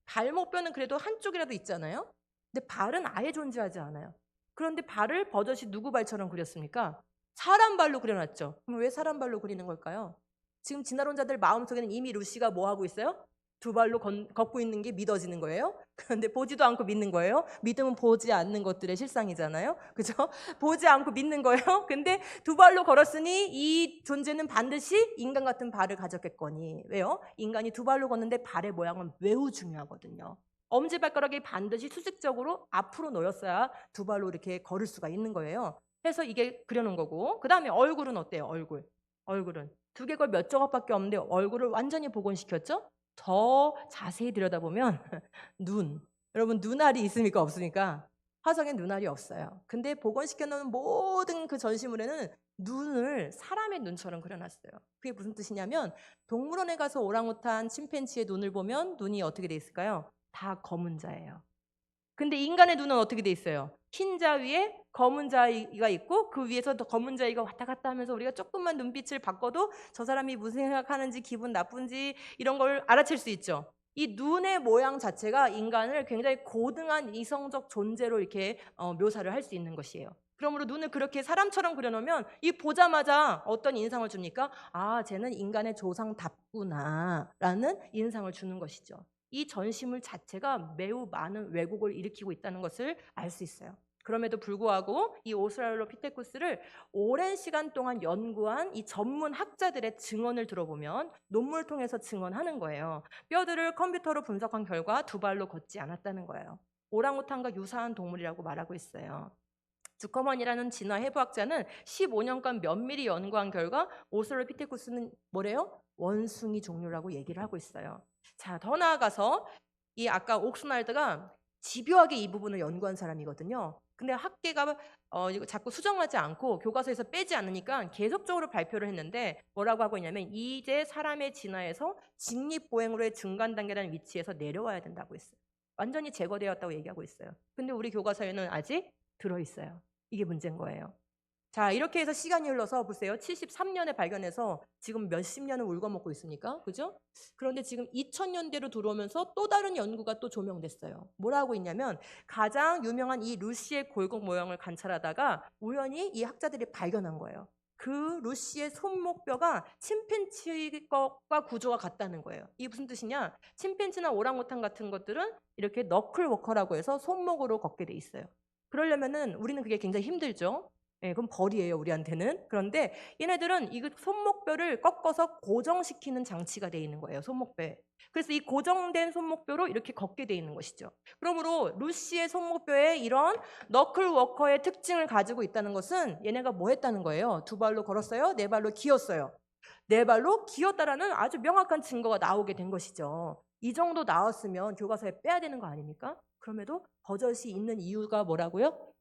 발목뼈는 그래도 한쪽이라도 있잖아요. 근데 발은 아예 존재하지 않아요. 그런데 발을 버젓이 누구 발처럼 그렸습니까? 사람 발로 그려놨죠. 그럼 왜 사람 발로 그리는 걸까요? 지금 진화론자들 마음속에는 이미 루시가 뭐 하고 있어요? 두 발로 걷고 있는 게 믿어지는 거예요. 그런데 보지도 않고 믿는 거예요. 믿음은 보지 않는 것들의 실상이잖아요. 그죠? 보지 않고 믿는 거예요. 근데 두 발로 걸었으니 이 존재는 반드시 인간 같은 발을 가졌겠거니. 왜요? 인간이 두 발로 걷는데 발의 모양은 매우 중요하거든요. 엄지발가락이 반드시 수직적으로 앞으로 놓였어야 두 발로 이렇게 걸을 수가 있는 거예요. 그래서 이게 그려놓은 거고, 그 다음에 얼굴은 어때요? 얼굴은 두 개가 몇 조각밖에 없는데 얼굴을 완전히 복원시켰죠? 더 자세히 들여다보면 여러분 눈알이 있습니까? 없습니까? 화석엔 눈알이 없어요. 근데 복원시켜놓은 모든 그 전시물에는 눈을 사람의 눈처럼 그려놨어요. 그게 무슨 뜻이냐면 동물원에 가서 오랑우탄, 침팬지의 눈을 보면 눈이 어떻게 돼 있을까요? 다 검은 자예요. 근데 인간의 눈은 어떻게 돼 있어요? 흰 자 위에 검은 자위가 있고 그 위에서 더 검은 자위가 왔다 갔다 하면서 우리가 조금만 눈빛을 바꿔도 저 사람이 무슨 생각하는지 기분 나쁜지 이런 걸 알아챌 수 있죠. 이 눈의 모양 자체가 인간을 굉장히 고등한 이성적 존재로 이렇게 묘사를 할 수 있는 것이에요. 그러므로 눈을 그렇게 사람처럼 그려놓으면 이 보자마자 어떤 인상을 줍니까? 아, 쟤는 인간의 조상답구나 라는 인상을 주는 것이죠. 이 전시물 자체가 매우 많은 왜곡을 일으키고 있다는 것을 알 수 있어요. 그럼에도 불구하고 이 오스트랄로피테쿠스를 오랜 시간 동안 연구한 이 전문 학자들의 증언을 들어보면 논문을 통해서 증언하는 거예요. 뼈들을 컴퓨터로 분석한 결과 두 발로 걷지 않았다는 거예요. 오랑우탄과 유사한 동물이라고 말하고 있어요. 주커먼이라는 진화 해부학자는 15년간 면밀히 연구한 결과 오스트랄로피테쿠스는 뭐래요? 원숭이 종류라고 얘기를 하고 있어요. 자, 더 나아가서 이 아까 옥스날드가 집요하게 이 부분을 연구한 사람이거든요. 근데 학계가 이거 자꾸 수정하지 않고 교과서에서 빼지 않으니까 계속적으로 발표를 했는데 뭐라고 하고 있냐면 이제 사람의 진화에서 직립보행으로의 중간 단계라는 위치에서 내려와야 된다고 했어요. 완전히 제거되었다고 얘기하고 있어요. 근데 우리 교과서에는 아직 들어있어요. 이게 문제인 거예요. 자, 이렇게 해서 시간이 흘러서 보세요. 73년에 발견해서 지금 몇십 년을 울거먹고 있습니까? 그죠? 그런데 지금 2000년대로 들어오면서 또 다른 연구가 또 조명됐어요. 뭐라고 있냐면 가장 유명한 이 루시의 골격 모형을 관찰하다가 우연히 이 학자들이 발견한 거예요. 그 루시의 손목뼈가 침팬지 것과 구조가 같다는 거예요. 이게 무슨 뜻이냐? 침팬지나 오랑우탄 같은 것들은 이렇게 너클 워커라고 해서 손목으로 걷게 돼 있어요. 그러려면은 우리는 그게 굉장히 힘들죠. 예, 그럼 벌이에요, 우리한테는. 그런데 얘네들은 이 손목뼈를 꺾어서 고정시키는 장치가 돼 있는 거예요, 손목뼈에. 그래서 이 고정된 손목뼈로 이렇게 걷게 돼 있는 것이죠. 그러므로 루시의 손목뼈에 이런 너클 워커의 특징을 가지고 있다는 것은 얘네가 뭐 했다는 거예요? 두 발로 걸었어요? 네 발로 기었어요. 네 발로 기었다라는 아주 명확한 증거가 나오게 된 것이죠. 이 정도 나왔으면 교과서에 빼야 되는 거 아닙니까? 그럼에도 버젓이 있는 이유가 뭐라고요?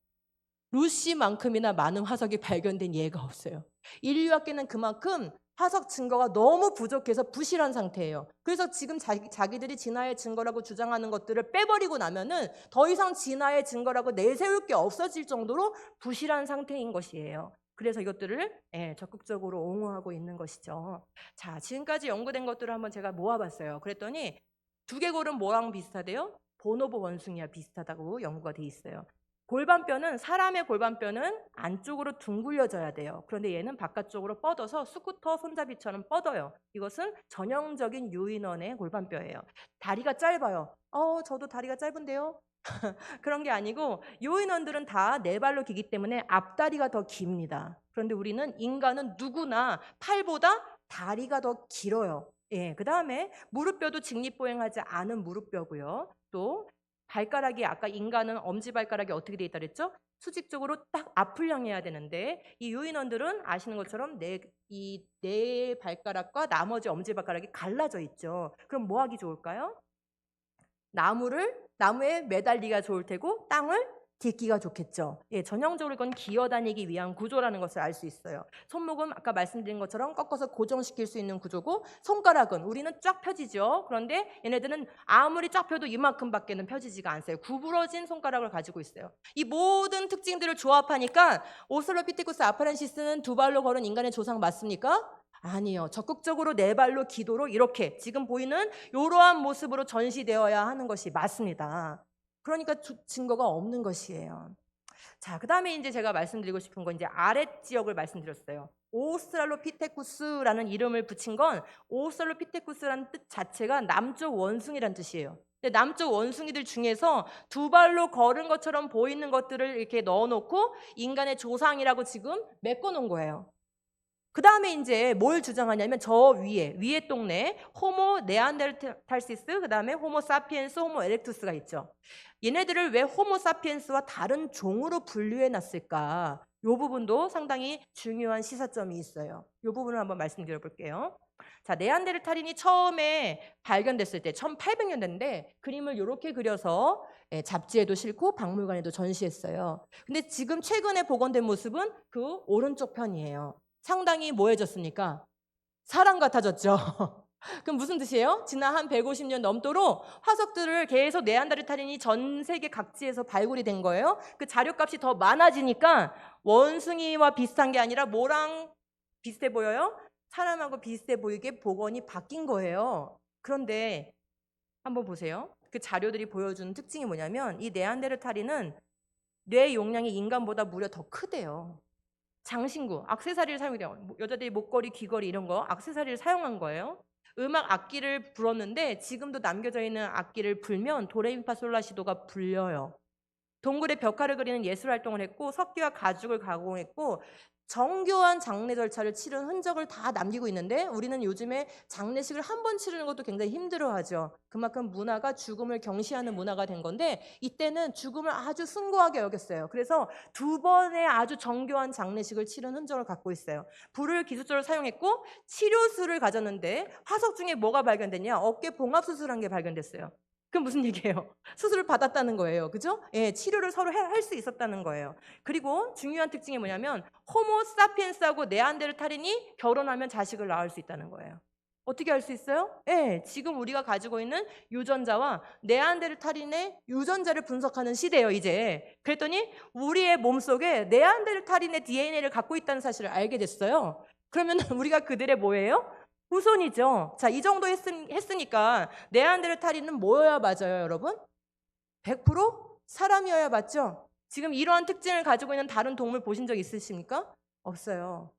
루시만큼이나 많은 화석이 발견된 예가 없어요. 인류학계는 그만큼 화석 증거가 너무 부족해서 부실한 상태예요. 그래서 지금 자기들이 진화의 증거라고 주장하는 것들을 빼버리고 나면은 더 이상 진화의 증거라고 내세울 게 없어질 정도로 부실한 상태인 것이에요. 그래서 이것들을 적극적으로 옹호하고 있는 것이죠. 자, 지금까지 연구된 것들을 한번 제가 모아봤어요. 그랬더니 두개골은 뭐랑 비슷하대요? 보노보 원숭이와 비슷하다고 연구가 돼 있어요. 골반뼈는 사람의 골반뼈는 안쪽으로 둥글려져야 돼요. 그런데 얘는 바깥쪽으로 뻗어서 스쿠터 손잡이처럼 뻗어요. 이것은 전형적인 유인원의 골반뼈예요. 다리가 짧아요. 저도 다리가 짧은데요. 그런 게 아니고 요인원들은 다 네 발로 기기 때문에 앞다리가 더 깁니다. 그런데 우리는 인간은 누구나 팔보다 다리가 더 길어요. 예, 그 다음에 무릎뼈도 직립보행하지 않은 무릎뼈고요. 또 발가락이 아까 인간은 엄지발가락이 어떻게 돼 있다 그랬죠? 수직적으로 딱 앞을 향해야 되는데 이 유인원들은 아시는 것처럼 이 네 발가락과 나머지 엄지발가락이 갈라져 있죠. 그럼 뭐 하기 좋을까요? 나무에 매달리기가 좋을 테고 땅을 딛기가 좋겠죠. 예, 전형적으로 이건 기어다니기 위한 구조라는 것을 알 수 있어요. 손목은 아까 말씀드린 것처럼 꺾어서 고정시킬 수 있는 구조고 손가락은 우리는 쫙 펴지죠. 그런데 얘네들은 아무리 쫙 펴도 이만큼밖에는 펴지지가 않아요. 구부러진 손가락을 가지고 있어요. 이 모든 특징들을 조합하니까 오스트랄로피테쿠스 아파렌시스는 두 발로 걸은 인간의 조상 맞습니까? 아니요. 적극적으로 네 발로 기도로 이렇게 지금 보이는 이러한 모습으로 전시되어야 하는 것이 맞습니다. 그러니까 증거가 없는 것이에요. 자, 그 다음에 이제 제가 말씀드리고 싶은 건 이제 아랫 지역을 말씀드렸어요. 오스트랄로피테쿠스라는 이름을 붙인 건 오스트랄로피테쿠스라는 뜻 자체가 남쪽 원숭이란 뜻이에요. 근데 남쪽 원숭이들 중에서 두 발로 걸은 것처럼 보이는 것들을 이렇게 넣어놓고 인간의 조상이라고 지금 메꿔놓은 거예요. 그 다음에 이제 뭘 주장하냐면 저 위에 동네 호모 네안데르탈시스, 그 다음에 호모 사피엔스, 호모 에렉투스가 있죠. 얘네들을 왜 호모 사피엔스와 다른 종으로 분류해 놨을까? 이 부분도 상당히 중요한 시사점이 있어요. 이 부분을 한번 말씀드려 볼게요. 자, 네안데르탈인이 처음에 발견됐을 때 1800년대인데 그림을 이렇게 그려서 잡지에도 싣고 박물관에도 전시했어요. 근데 지금 최근에 복원된 모습은 그 오른쪽 편이에요. 상당히 뭐해졌습니까? 사람 같아졌죠. 그럼 무슨 뜻이에요? 지난 한 150년 넘도록 화석들을 계속 네안데르탈인이 전 세계 각지에서 발굴이 된 거예요. 그 자료값이 더 많아지니까 원숭이와 비슷한 게 아니라 뭐랑 비슷해 보여요? 사람하고 비슷해 보이게 복원이 바뀐 거예요. 그런데 한번 보세요. 그 자료들이 보여주는 특징이 뭐냐면 이 네안데르탈인은 뇌 용량이 인간보다 무려 더 크대요. 장신구, 액세서리를 사용해요. 여자들이 목걸이, 귀걸이 이런 거 액세서리를 사용한 거예요. 음악 악기를 불었는데 지금도 남겨져 있는 악기를 불면 도레미파솔라시도가 불려요. 동굴에 벽화를 그리는 예술 활동을 했고 석기와 가죽을 가공했고 정교한 장례 절차를 치른 흔적을 다 남기고 있는데 우리는 요즘에 장례식을 한 번 치르는 것도 굉장히 힘들어하죠. 그만큼 문화가 죽음을 경시하는 문화가 된 건데 이때는 죽음을 아주 숭고하게 여겼어요. 그래서 두 번의 아주 정교한 장례식을 치른 흔적을 갖고 있어요. 불을 기술적으로 사용했고 치료술을 가졌는데 화석 중에 뭐가 발견됐냐? 어깨 봉합 수술한 게 발견됐어요. 그럼 무슨 얘기예요? 수술을 받았다는 거예요. 그죠? 예, 치료를 서로 할 수 있었다는 거예요. 그리고 중요한 특징이 뭐냐면 호모 사피엔스하고 네안데르탈인이 결혼하면 자식을 낳을 수 있다는 거예요. 어떻게 할 수 있어요? 예, 지금 우리가 가지고 있는 유전자와 네안데르탈인의 유전자를 분석하는 시대예요, 이제. 그랬더니 우리의 몸속에 네안데르탈인의 DNA를 갖고 있다는 사실을 알게 됐어요. 그러면 우리가 그들의 뭐예요? 후손이죠. 자, 이 정도 했으니까 네안데르탈인은 뭐여야 맞아요, 여러분? 100% 사람이어야 맞죠? 지금 이러한 특징을 가지고 있는 다른 동물 보신 적 있으십니까? 없어요.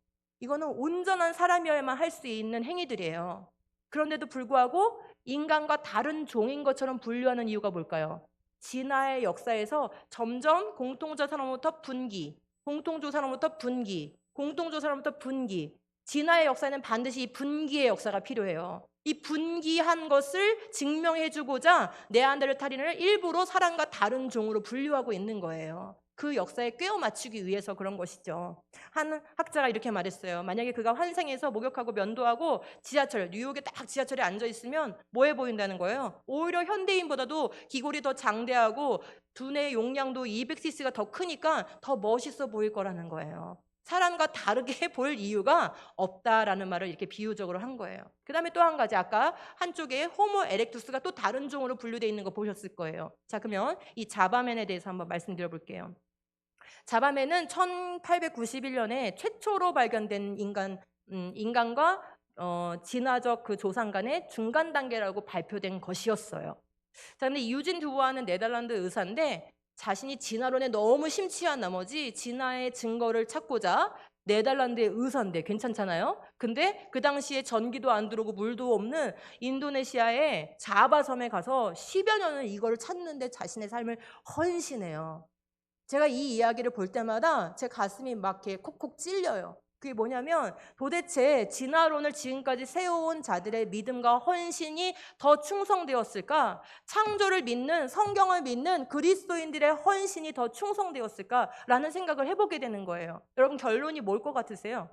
이거는 온전한 사람이어야만 할 수 있는 행위들이에요. 그런데도 불구하고 인간과 다른 종인 것처럼 분류하는 이유가 뭘까요? 진화의 역사에서 점점 공통조사로부터 분기, 공통조사로부터 분기, 공통조사로부터 분기. 진화의 역사에는 반드시 이 분기의 역사가 필요해요. 이 분기한 것을 증명해주고자 네안데르탈인을 일부러 사람과 다른 종으로 분류하고 있는 거예요. 그 역사에 꿰어 맞추기 위해서 그런 것이죠. 한 학자가 이렇게 말했어요. 만약에 그가 환생해서 목욕하고 면도하고 지하철, 뉴욕에 딱 지하철에 앉아 있으면 뭐해 보인다는 거예요? 오히려 현대인보다도 기골이 더 장대하고 두뇌 용량도 200cc가 더 크니까 더 멋있어 보일 거라는 거예요. 사람과 다르게 보일 이유가 없다라는 말을 이렇게 비유적으로 한 거예요. 그 다음에 또 한 가지, 아까 한쪽에 호모 에렉투스가 또 다른 종으로 분류되어 있는 거 보셨을 거예요. 자, 그러면 이 자바맨에 대해서 한번 말씀드려 볼게요. 자바맨은 1891년에 최초로 발견된 인간과 진화적 그 조상 간의 중간 단계라고 발표된 것이었어요. 자, 근데 유진 두보아는 네덜란드 의사인데 자신이 진화론에 너무 심취한 나머지 진화의 증거를 찾고자 네덜란드의 의사인데 괜찮잖아요. 근데 그 당시에 전기도 안 들어오고 물도 없는 인도네시아의 자바 섬에 가서 10여 년을 이거를 찾는데 자신의 삶을 헌신해요. 제가 이 이야기를 볼 때마다 제 가슴이 막 이렇게 콕콕 찔려요. 그게 뭐냐면 도대체 진화론을 지금까지 세워온 자들의 믿음과 헌신이 더 충성되었을까? 창조를 믿는, 성경을 믿는 그리스도인들의 헌신이 더 충성되었을까라는 생각을 해보게 되는 거예요. 여러분, 결론이 뭘 것 같으세요?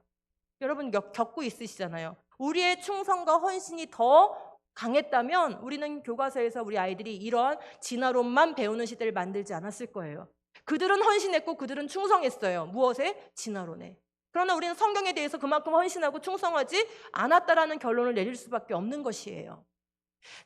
여러분 겪고 있으시잖아요. 우리의 충성과 헌신이 더 강했다면 우리는 교과서에서 우리 아이들이 이러한 진화론만 배우는 시대를 만들지 않았을 거예요. 그들은 헌신했고 그들은 충성했어요. 무엇에? 진화론에. 그러나 우리는 성경에 대해서 그만큼 헌신하고 충성하지 않았다라는 결론을 내릴 수밖에 없는 것이에요.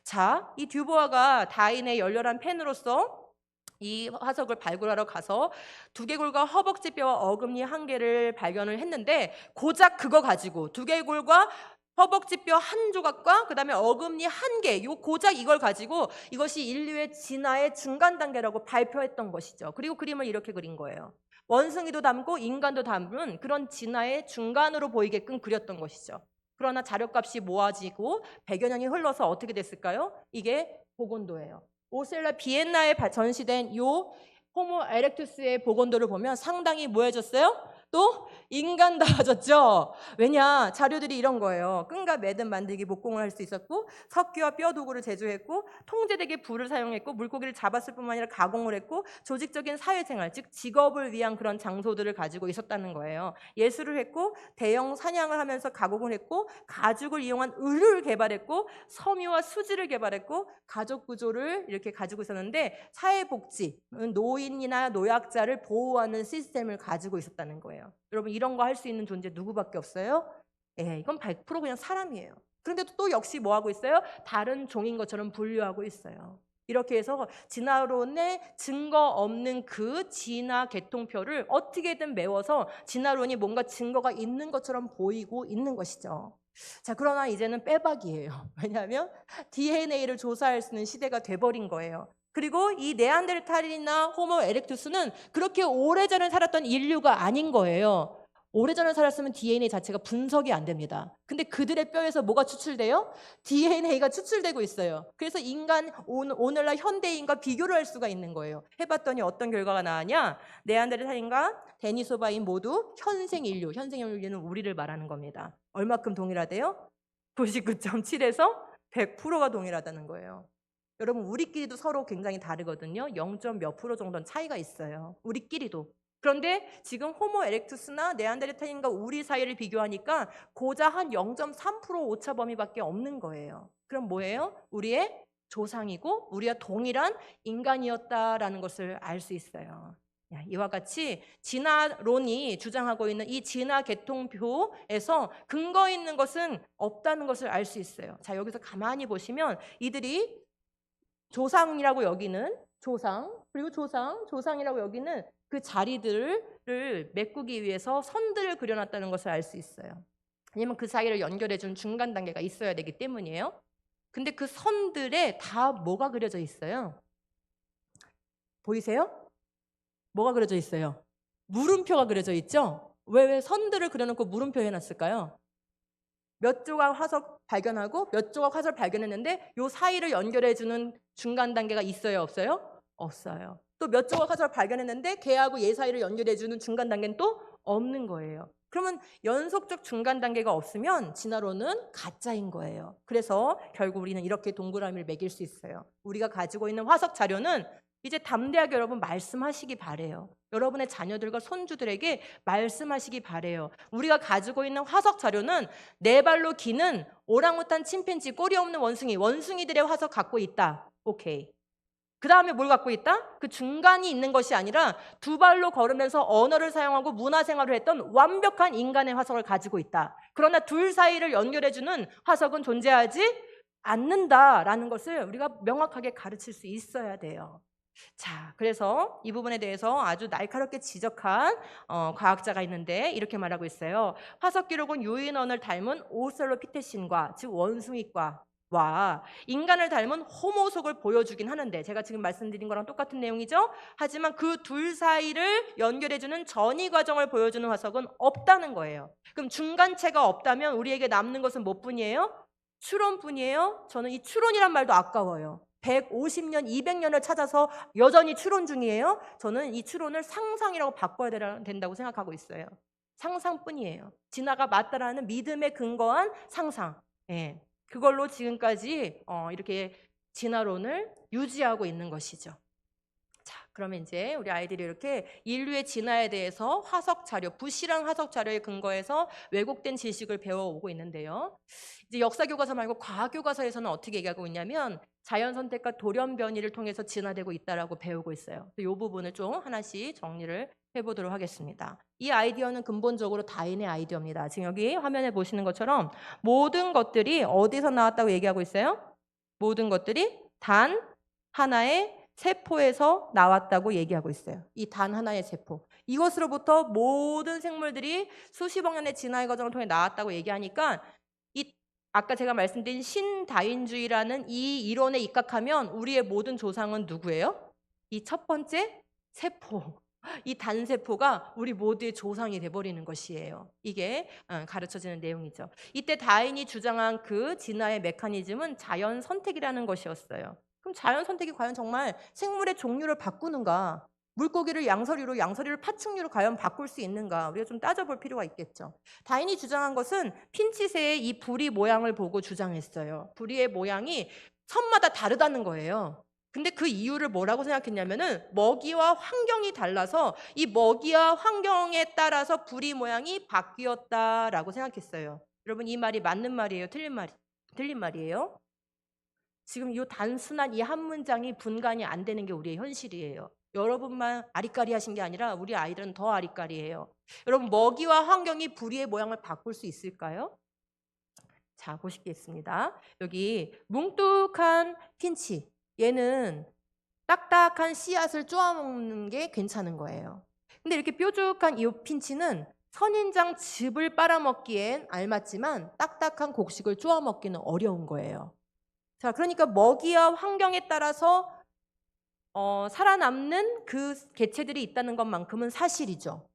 자, 이 듀보아가 다인의 열렬한 팬으로서 이 화석을 발굴하러 가서 두개골과 허벅지뼈와 어금니 한 개를 발견을 했는데 고작 그거 가지고 두개골과 허벅지뼈 한 조각과 그 다음에 어금니 한 개, 요 고작 이걸 가지고 이것이 인류의 진화의 중간 단계라고 발표했던 것이죠. 그리고 그림을 이렇게 그린 거예요. 원숭이도 닮고 인간도 닮은 그런 진화의 중간으로 보이게끔 그렸던 것이죠. 그러나 자료값이 모아지고 100여 년이 흘러서 어떻게 됐을까요? 이게 보곤도예요. 오셀라 비엔나에 전시된 요 호모 에렉투스의 보곤도를 보면 상당히 뭐해졌어요? 또 인간다워졌죠. 왜냐? 자료들이 이런 거예요. 끈과 매듭 만들기 목공을 할 수 있었고 석기와 뼈 도구를 제조했고 통제되게 불을 사용했고 물고기를 잡았을 뿐만 아니라 가공을 했고 조직적인 사회생활, 즉 직업을 위한 그런 장소들을 가지고 있었다는 거예요. 예술을 했고 대형 사냥을 하면서 가공을 했고 가죽을 이용한 의류를 개발했고 섬유와 수지를 개발했고 가족 구조를 이렇게 가지고 있었는데 사회복지, 노인이나 노약자를 보호하는 시스템을 가지고 있었다는 거예요. 여러분, 이런 거 할 수 있는 존재 누구밖에 없어요? 예, 이건 100% 그냥 사람이에요. 그런데도 또 역시 뭐 하고 있어요? 다른 종인 것처럼 분류하고 있어요. 이렇게 해서 진화론에 증거 없는 그 진화 계통표를 어떻게든 메워서 진화론이 뭔가 증거가 있는 것처럼 보이고 있는 것이죠. 자, 그러나 이제는 빼박이에요. 왜냐하면 DNA를 조사할 수 있는 시대가 돼버린 거예요. 그리고 이 네안데르탈인이나 호모 에렉투스는 그렇게 오래전에 살았던 인류가 아닌 거예요. 오래전에 살았으면 DNA 자체가 분석이 안 됩니다. 근데 그들의 뼈에서 뭐가 추출돼요? DNA가 추출되고 있어요. 그래서 오늘날 현대인과 비교를 할 수가 있는 거예요. 해봤더니 어떤 결과가 나왔냐? 네안데르탈인과 데니소바인 모두 현생 인류는 우리를 말하는 겁니다. 얼마큼 동일하대요? 99.7에서 100%가 동일하다는 거예요. 여러분, 우리끼리도 서로 굉장히 다르거든요. 0. 몇 프로 정도는 차이가 있어요. 우리끼리도. 그런데 지금 호모 에렉투스나 네안데르탈인과 우리 사이를 비교하니까 고작 한 0.3% 오차 범위밖에 없는 거예요. 그럼 뭐예요? 우리의 조상이고 우리와 동일한 인간이었다라는 것을 알 수 있어요. 이와 같이 진화론이 주장하고 있는 이 진화 계통표에서 근거 있는 것은 없다는 것을 알 수 있어요. 자, 여기서 가만히 보시면 이들이 조상이라고 여기는 조상, 그리고 조상이라고 여기는 그 자리들을 메꾸기 위해서 선들을 그려놨다는 것을 알 수 있어요. 왜냐면 그 사이를 연결해주는 중간 단계가 있어야 되기 때문이에요. 근데 그 선들에 다 뭐가 그려져 있어요? 보이세요? 뭐가 그려져 있어요? 물음표가 그려져 있죠? 왜 선들을 그려놓고 물음표 해놨을까요? 몇 조각 화석 발견하고 몇 조각 화석을 발견했는데 요 사이를 연결해주는 중간 단계가 있어요, 없어요? 없어요. 또 몇 조각 화석을 발견했는데 걔하고 얘 사이를 연결해주는 중간 단계는 또 없는 거예요. 그러면 연속적 중간 단계가 없으면 진화론은 가짜인 거예요. 그래서 결국 우리는 이렇게 동그라미를 매길 수 있어요. 우리가 가지고 있는 화석 자료는 이제 담대하게 여러분 말씀하시기 바래요. 여러분의 자녀들과 손주들에게 말씀하시기 바래요. 우리가 가지고 있는 화석 자료는 네 발로 기는 오랑우탄, 침팬지, 꼬리 없는 원숭이들의 화석 갖고 있다. 오케이. 그 다음에 뭘 갖고 있다? 그 중간이 있는 것이 아니라 두 발로 걸으면서 언어를 사용하고 문화생활을 했던 완벽한 인간의 화석을 가지고 있다. 그러나 둘 사이를 연결해주는 화석은 존재하지 않는다라는 것을 우리가 명확하게 가르칠 수 있어야 돼요. 자, 그래서 이 부분에 대해서 아주 날카롭게 지적한 과학자가 있는데 이렇게 말하고 있어요. 화석 기록은 유인원을 닮은 오셀로피테신과 즉 원숭이과와 인간을 닮은 호모속을 보여주긴 하는데 제가 지금 말씀드린 거랑 똑같은 내용이죠. 하지만 그 둘 사이를 연결해주는 전이 과정을 보여주는 화석은 없다는 거예요. 그럼 중간체가 없다면 우리에게 남는 것은 뭐뿐이에요? 추론뿐이에요. 저는 이 추론이란 말도 아까워요. 150년, 200년을 찾아서 여전히 추론 중이에요. 저는 이 추론을 상상이라고 바꿔야 된다고 생각하고 있어요. 상상뿐이에요. 진화가 맞다라는 믿음에 근거한 상상. 예. 그걸로 지금까지 이렇게 진화론을 유지하고 있는 것이죠. 자, 그러면 이제 우리 아이들이 이렇게 인류의 진화에 대해서 화석 자료, 부실한 화석 자료에 근거해서 왜곡된 지식을 배워오고 있는데요. 이제 역사 교과서 말고 과학 교과서에서는 어떻게 얘기하고 있냐면 자연 선택과 돌연 변이를 통해서 진화되고 있다라고 배우고 있어요. 이 부분을 좀 하나씩 정리를 해보도록 하겠습니다. 이 아이디어는 근본적으로 다윈의 아이디어입니다. 지금 여기 화면에 보시는 것처럼 모든 것들이 어디서 나왔다고 얘기하고 있어요? 모든 것들이 단 하나의 세포에서 나왔다고 얘기하고 있어요. 이 단 하나의 세포. 이것으로부터 모든 생물들이 수십억 년의 진화의 과정을 통해 나왔다고 얘기하니까 아까 제가 말씀드린 신다윈주의라는 이 이론에 입각하면 우리의 모든 조상은 누구예요? 이 첫 번째 세포. 이 단세포가 우리 모두의 조상이 돼버리는 것이에요. 이게 가르쳐지는 내용이죠. 이때 다윈이 주장한 그 진화의 메커니즘은 자연 선택이라는 것이었어요. 그럼 자연 선택이 과연 정말 생물의 종류를 바꾸는가? 물고기를 양서류로, 양서류를 파충류로 과연 바꿀 수 있는가? 우리가 좀 따져볼 필요가 있겠죠. 다윈이 주장한 것은 핀치새의 이 부리 모양을 보고 주장했어요. 부리의 모양이 섬마다 다르다는 거예요. 근데 그 이유를 뭐라고 생각했냐면은 먹이와 환경이 달라서 이 먹이와 환경에 따라서 부리 모양이 바뀌었다라고 생각했어요. 여러분 이 말이 맞는 말이에요? 틀린 말이에요? 지금 이 단순한 이 한 문장이 분간이 안 되는 게 우리의 현실이에요. 여러분만 아리까리하신 게 아니라 우리 아이들은 더 아리까리해요. 여러분 먹이와 환경이 부리의 모양을 바꿀 수 있을까요? 자, 보시겠습니다. 여기 뭉뚝한 핀치. 얘는 딱딱한 씨앗을 쪼아먹는 게 괜찮은 거예요. 근데 이렇게 뾰족한 이 핀치는 선인장 즙을 빨아먹기엔 알맞지만 딱딱한 곡식을 쪼아먹기는 어려운 거예요. 자, 그러니까 먹이와 환경에 따라서 살아남는 그 개체들이 있다는 것만큼은 사실이죠.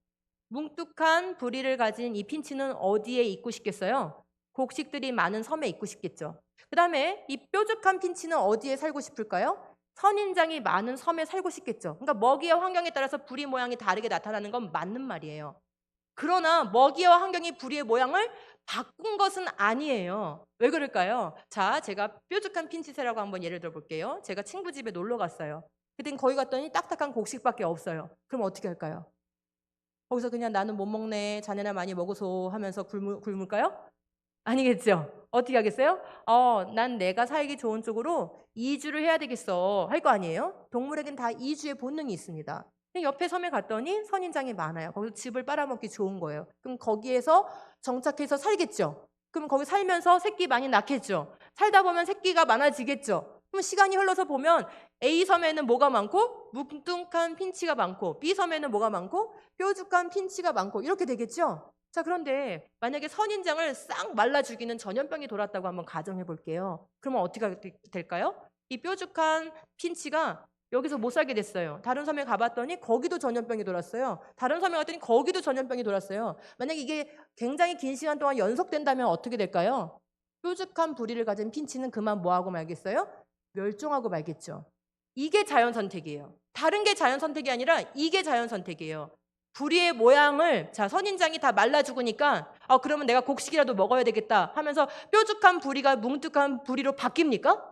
뭉뚝한 부리를 가진 이 핀치는 어디에 있고 싶겠어요? 곡식들이 많은 섬에 있고 싶겠죠. 그 다음에 이 뾰족한 핀치는 어디에 살고 싶을까요? 선인장이 많은 섬에 살고 싶겠죠. 그러니까 먹이와 환경에 따라서 부리 모양이 다르게 나타나는 건 맞는 말이에요. 그러나 먹이와 환경이 부리의 모양을 바꾼 것은 아니에요. 왜 그럴까요? 자, 제가 뾰족한 핀치새라고 한번 예를 들어 볼게요. 제가 친구 집에 놀러 갔어요. 그땐 거기 갔더니 딱딱한 곡식밖에 없어요. 그럼 어떻게 할까요? 거기서 그냥 나는 못 먹네, 자네나 많이 먹어서 하면서 굶을까요? 아니겠죠? 어떻게 하겠어요? 난 내가 살기 좋은 쪽으로 이주를 해야 되겠어. 할 거 아니에요? 동물에겐 다 이주의 본능이 있습니다. 근데 옆에 섬에 갔더니 선인장이 많아요. 거기서 집을 빨아먹기 좋은 거예요. 그럼 거기에서 정착해서 살겠죠. 그럼 거기 살면서 새끼 많이 낳겠죠. 살다 보면 새끼가 많아지겠죠. 그럼 시간이 흘러서 보면 A 섬에는 뭐가 많고 뭉뚱한 핀치가 많고 B 섬에는 뭐가 많고 뾰족한 핀치가 많고 이렇게 되겠죠. 자, 그런데 만약에 선인장을 싹 말라 죽이는 전염병이 돌았다고 한번 가정해 볼게요. 그러면 어떻게 될까요? 이 뾰족한 핀치가 여기서 못 살게 됐어요. 다른 섬에 가봤더니 거기도 전염병이 돌았어요. 다른 섬에 갔더니 거기도 전염병이 돌았어요. 만약에 이게 굉장히 긴 시간 동안 연속된다면 어떻게 될까요? 뾰족한 부리를 가진 핀치는 그만 뭐하고 말겠어요? 멸종하고 말겠죠. 이게 자연 선택이에요. 다른 게 자연 선택이 아니라 이게 자연 선택이에요. 부리의 모양을 선인장이 다 말라 죽으니까 그러면 내가 곡식이라도 먹어야 되겠다 하면서 뾰족한 부리가 뭉툭한 부리로 바뀝니까?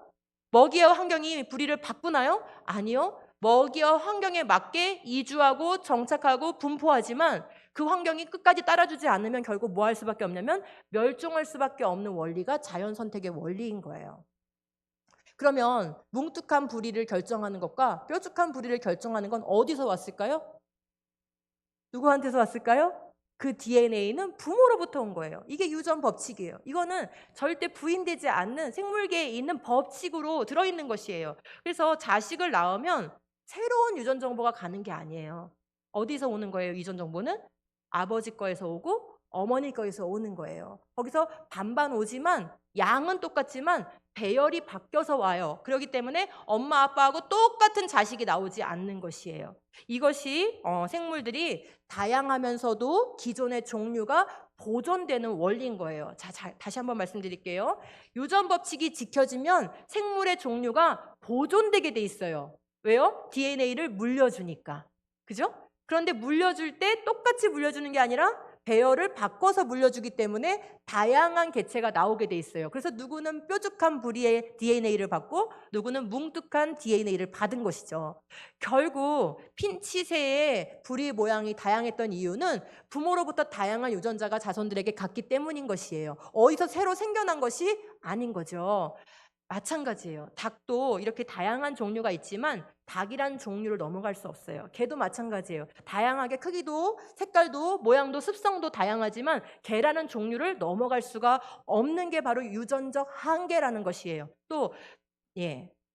먹이와 환경이 부리를 바꾸나요? 아니요. 먹이와 환경에 맞게 이주하고 정착하고 분포하지만 그 환경이 끝까지 따라주지 않으면 결국 뭐 할 수밖에 없냐면 멸종할 수밖에 없는 원리가 자연 선택의 원리인 거예요. 그러면 뭉툭한 부리를 결정하는 것과 뾰족한 부리를 결정하는 건 어디서 왔을까요? 누구한테서 왔을까요? 그 DNA는 부모로부터 온 거예요. 이게 유전 법칙이에요. 이거는 절대 부인되지 않는 생물계에 있는 법칙으로 들어있는 것이에요. 그래서 자식을 낳으면 새로운 유전 정보가 가는 게 아니에요. 어디서 오는 거예요? 유전 정보는 아버지 거에서 오고 어머니 거에서 오는 거예요. 거기서 반반 오지만 양은 똑같지만 배열이 바뀌어서 와요. 그렇기 때문에 엄마 아빠하고 똑같은 자식이 나오지 않는 것이에요. 이것이 생물들이 다양하면서도 기존의 종류가 보존되는 원리인 거예요. 자, 다시 한번 말씀드릴게요. 유전 법칙이 지켜지면 생물의 종류가 보존되게 돼 있어요. 왜요? DNA를 물려주니까. 그죠? 그런데 물려줄 때 똑같이 물려주는 게 아니라 배열을 바꿔서 물려주기 때문에 다양한 개체가 나오게 돼 있어요. 그래서 누구는 뾰족한 부리의 DNA를 받고 누구는 뭉툭한 DNA를 받은 것이죠. 결국 핀치새의 부리 모양이 다양했던 이유는 부모로부터 다양한 유전자가 자손들에게 갔기 때문인 것이에요. 어디서 새로 생겨난 것이 아닌 거죠. 마찬가지예요. 닭도 이렇게 다양한 종류가 있지만 닭이란 종류를 넘어갈 수 없어요. 개도 마찬가지예요. 다양하게 크기도 색깔도 모양도 습성도 다양하지만 개라는 종류를 넘어갈 수가 없는 게 바로 유전적 한계라는 것이에요. 또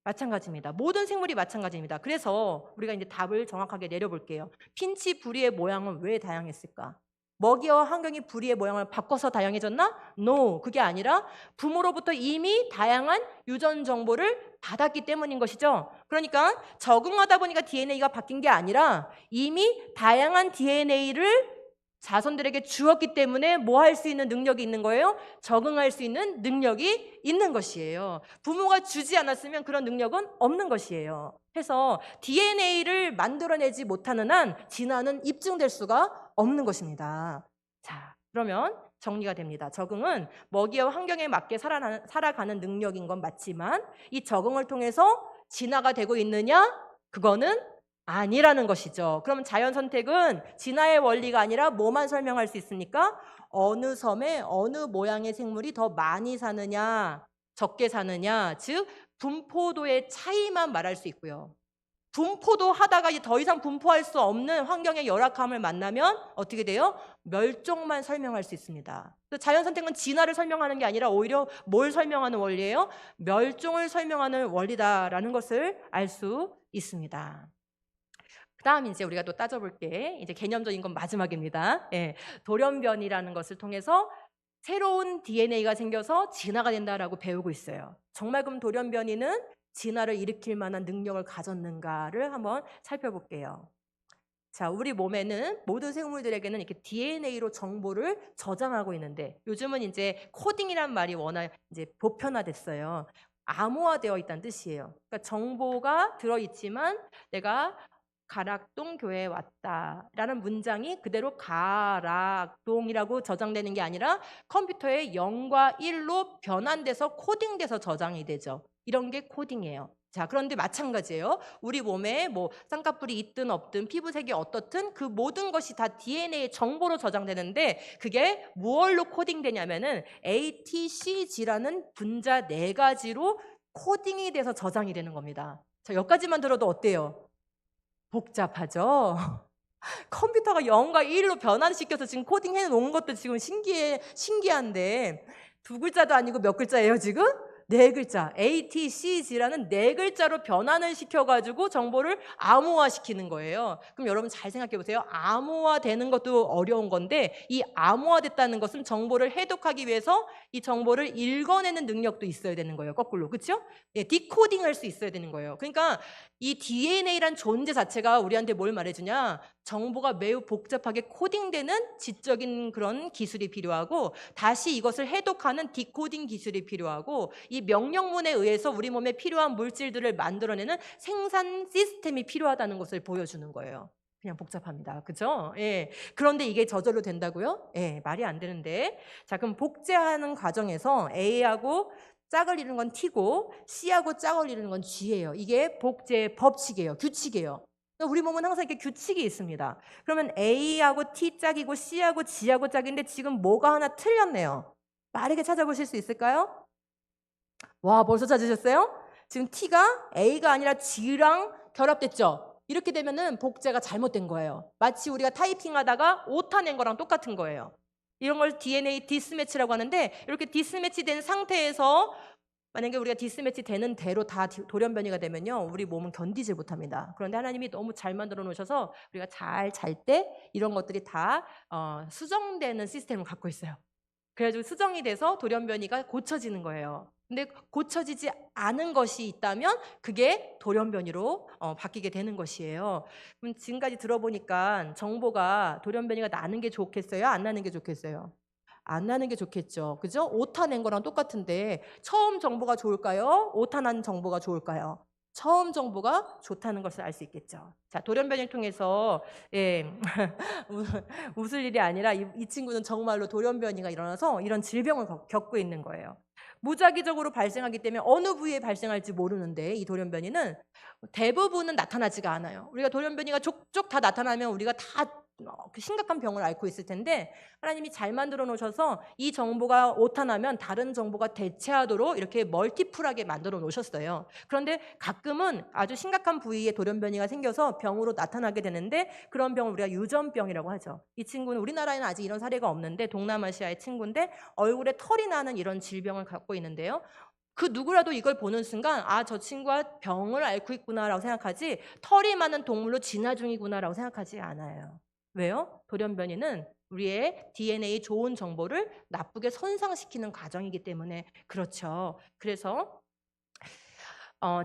마찬가지입니다. 모든 생물이 마찬가지입니다. 그래서 우리가 이제 답을 정확하게 내려볼게요. 핀치 부리의 모양은 왜 다양했을까? 먹이와 환경이 부리의 모양을 바꿔서 다양해졌나? No, 그게 아니라 부모로부터 이미 다양한 유전 정보를 받았기 때문인 것이죠. 그러니까 적응하다 보니까 DNA가 바뀐 게 아니라 이미 다양한 DNA를 자손들에게 주었기 때문에 뭐 할 수 있는 능력이 있는 거예요? 적응할 수 있는 능력이 있는 것이에요. 부모가 주지 않았으면 그런 능력은 없는 것이에요. 해서 DNA를 만들어내지 못하는 한 진화는 입증될 수가 없는 것입니다. 자, 그러면 정리가 됩니다. 적응은 먹이와 환경에 맞게 살아가는 능력인 건 맞지만 이 적응을 통해서 진화가 되고 있느냐? 그거는 아니라는 것이죠. 그럼 자연 선택은 진화의 원리가 아니라 뭐만 설명할 수 있습니까? 어느 섬에 어느 모양의 생물이 더 많이 사느냐, 적게 사느냐, 즉 분포도의 차이만 말할 수 있고요. 분포도 하다가 더 이상 분포할 수 없는 환경의 열악함을 만나면 어떻게 돼요? 멸종만 설명할 수 있습니다. 자연 선택은 진화를 설명하는 게 아니라 오히려 뭘 설명하는 원리예요? 멸종을 설명하는 원리다라는 것을 알 수 있습니다. 그다음 이제 우리가 또 따져볼 게 이제 개념적인 건 마지막입니다. 돌연변이라는 것을 통해서 새로운 DNA가 생겨서 진화가 된다라고 배우고 있어요. 정말 그럼 돌연변이는 진화를 일으킬 만한 능력을 가졌는가를 한번 살펴볼게요. 자, 우리 몸에는 모든 생물들에게는 이렇게 DNA로 정보를 저장하고 있는데 요즘은 이제 코딩이란 말이 워낙 이제 보편화됐어요. 암호화되어 있다는 뜻이에요. 그러니까 정보가 들어있지만 내가 가락동 교회에 왔다라는 문장이 그대로 가락동이라고 저장되는 게 아니라 컴퓨터에 0과 1로 변환돼서 코딩돼서 저장이 되죠. 이런 게 코딩이에요. 자, 그런데 마찬가지예요. 우리 몸에 뭐 쌍꺼풀이 있든 없든 피부색이 어떻든 그 모든 것이 다 DNA 정보로 저장되는데 그게 무얼로 코딩되냐면은 ATCG라는 분자 4가지로 코딩이 돼서 저장이 되는 겁니다. 자, 여기까지만 들어도 어때요? 복잡하죠? 컴퓨터가 0과 1로 변환시켜서 지금 코딩해 놓은 것도 지금 신기한데 2글자도 아니고 몇 글자예요, 지금? 4글자. ATCG라는 4글자로 변환을 시켜가지고 정보를 암호화시키는 거예요. 그럼 여러분 잘 생각해 보세요. 암호화되는 것도 어려운 건데 이 암호화됐다는 것은 정보를 해독하기 위해서 이 정보를 읽어내는 능력도 있어야 되는 거예요. 거꾸로. 그렇죠? 예, 디코딩할 수 있어야 되는 거예요. 그러니까 이 DNA란 존재 자체가 우리한테 뭘 말해주냐? 정보가 매우 복잡하게 코딩되는 지적인 그런 기술이 필요하고 다시 이것을 해독하는 디코딩 기술이 필요하고 이 명령문에 의해서 우리 몸에 필요한 물질들을 만들어내는 생산 시스템이 필요하다는 것을 보여주는 거예요. 그냥 복잡합니다. 그죠? 예. 그런데 이게 저절로 된다고요? 예, 말이 안 되는데. 자, 그럼 복제하는 과정에서 A하고 짝을 이루는 건 T고 C하고 짝을 이루는 건 G예요. 이게 복제의 법칙이에요. 규칙이에요. 우리 몸은 항상 이렇게 규칙이 있습니다. 그러면 A하고 T 짝이고 C하고 G하고 짝인데 지금 뭐가 하나 틀렸네요. 빠르게 찾아보실 수 있을까요? 와, 벌써 찾으셨어요? 지금 T가 A가 아니라 G랑 결합됐죠? 이렇게 되면은 복제가 잘못된 거예요. 마치 우리가 타이핑하다가 오타 낸 거랑 똑같은 거예요. 이런 걸 DNA 디스매치라고 하는데 이렇게 디스매치 된 상태에서 만약에 우리가 디스매치 되는 대로 다 돌연변이가 되면요 우리 몸은 견디지 못합니다. 그런데 하나님이 너무 잘 만들어 놓으셔서 우리가 잘 잘 때 이런 것들이 다 수정되는 시스템을 갖고 있어요. 그래가지고 수정이 돼서 돌연변이가 고쳐지는 거예요. 근데 고쳐지지 않은 것이 있다면 그게 돌연변이로 바뀌게 되는 것이에요. 그럼 지금까지 들어보니까 정보가 돌연변이가 나는 게 좋겠어요? 안 나는 게 좋겠어요? 안 나는 게 좋겠죠. 그죠? 오타 낸 거랑 똑같은데 처음 정보가 좋을까요? 오타 난 정보가 좋을까요? 처음 정보가 좋다는 것을 알 수 있겠죠. 자, 돌연변이를 통해서 예, 웃을 일이 아니라 이 친구는 정말로 돌연변이가 일어나서 이런 질병을 겪고 있는 거예요. 무작위적으로 발생하기 때문에 어느 부위에 발생할지 모르는데 이 돌연변이는 대부분은 나타나지가 않아요. 우리가 돌연변이가 족족 다 나타나면 우리가 다 심각한 병을 앓고 있을 텐데 하나님이 잘 만들어 놓으셔서 이 정보가 오타나면 다른 정보가 대체하도록 이렇게 멀티플하게 만들어 놓으셨어요. 그런데 가끔은 아주 심각한 부위에 돌연변이가 생겨서 병으로 나타나게 되는데 그런 병을 우리가 유전병이라고 하죠. 이 친구는 우리나라에는 아직 이런 사례가 없는데 동남아시아의 친구인데 얼굴에 털이 나는 이런 질병을 갖고 있는데요. 그 누구라도 이걸 보는 순간 아, 저 친구가 병을 앓고 있구나라고 생각하지 털이 많은 동물로 진화 중이구나라고 생각하지 않아요. 왜요? 돌연변이는 우리의 DNA 좋은 정보를 나쁘게 손상시키는 과정이기 때문에 그렇죠. 그래서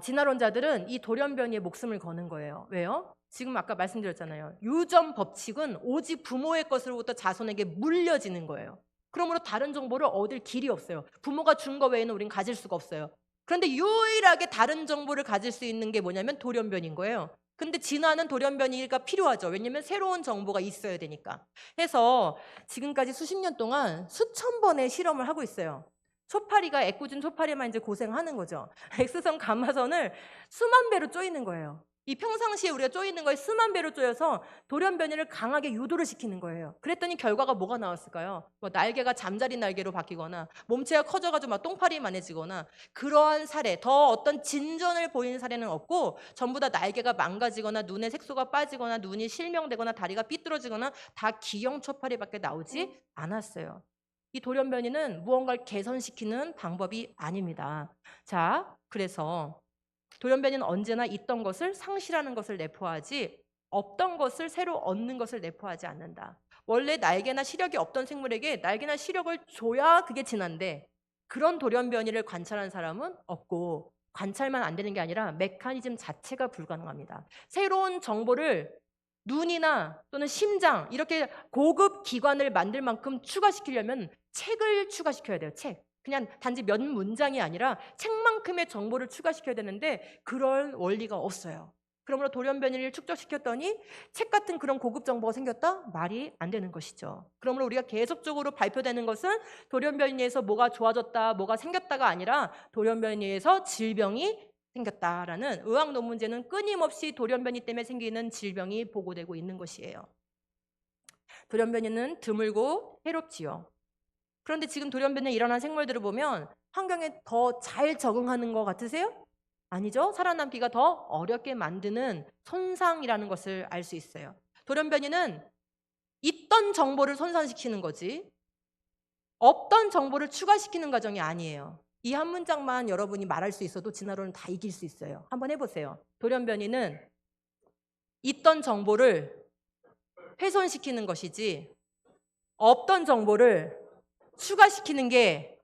진화론자들은 이 돌연변이에 목숨을 거는 거예요. 왜요? 지금 아까 말씀드렸잖아요. 유전 법칙은 오직 부모의 것으로부터 자손에게 물려지는 거예요. 그러므로 다른 정보를 얻을 길이 없어요. 부모가 준 거 외에는 우린 가질 수가 없어요. 그런데 유일하게 다른 정보를 가질 수 있는 게 뭐냐면 돌연변인 거예요. 근데 진화는 돌연변이가 필요하죠. 왜냐면 새로운 정보가 있어야 되니까. 해서 지금까지 수십 년 동안 수천 번의 실험을 하고 있어요. 초파리가 애꿎은 초파리만 이제 고생하는 거죠. X선 감마선을 수만 배로 쪼이는 거예요. 이 평상시에 우리가 쪼이는 거에 수만 배로 쪼여서 돌연변이를 강하게 유도를 시키는 거예요. 그랬더니 결과가 뭐가 나왔을까요? 뭐 날개가 잠자리 날개로 바뀌거나 몸체가 커져가지고 막 똥파리만해지거나 그러한 사례, 더 어떤 진전을 보이는 사례는 없고 전부 다 날개가 망가지거나 눈의 색소가 빠지거나 눈이 실명되거나 다리가 삐뚤어지거나 다 기형 초파리밖에 나오지 않았어요. 이 돌연변이는 무언가를 개선시키는 방법이 아닙니다. 자, 그래서 돌연변이는 언제나 있던 것을 상실하는 것을 내포하지 없던 것을 새로 얻는 것을 내포하지 않는다. 원래 날개나 시력이 없던 생물에게 날개나 시력을 줘야 그게 진화인데 그런 돌연변이를 관찰한 사람은 없고 관찰만 안 되는 게 아니라 메커니즘 자체가 불가능합니다. 새로운 정보를 눈이나 또는 심장 이렇게 고급 기관을 만들 만큼 추가시키려면 책을 추가시켜야 돼요. 책. 그냥 단지 몇 문장이 아니라 책만큼의 정보를 추가시켜야 되는데 그럴 원리가 없어요. 그러므로 돌연변이를 축적시켰더니 책 같은 그런 고급 정보가 생겼다? 말이 안 되는 것이죠. 그러므로 우리가 계속적으로 발표되는 것은 돌연변이에서 뭐가 좋아졌다, 뭐가 생겼다가 아니라 돌연변이에서 질병이 생겼다라는 의학 논문제는 끊임없이 돌연변이 때문에 생기는 질병이 보고되고 있는 것이에요. 돌연변이는 드물고 해롭지요. 그런데 지금 돌연변이에 일어난 생물들을 보면 환경에 더 잘 적응하는 것 같으세요? 아니죠. 살아남기가 더 어렵게 만드는 손상이라는 것을 알 수 있어요. 돌연변이는 있던 정보를 손상시키는 거지 없던 정보를 추가시키는 과정이 아니에요. 이 한 문장만 여러분이 말할 수 있어도 진화론은 다 이길 수 있어요. 한번 해보세요. 돌연변이는 있던 정보를 훼손시키는 것이지 없던 정보를 추가시키는 게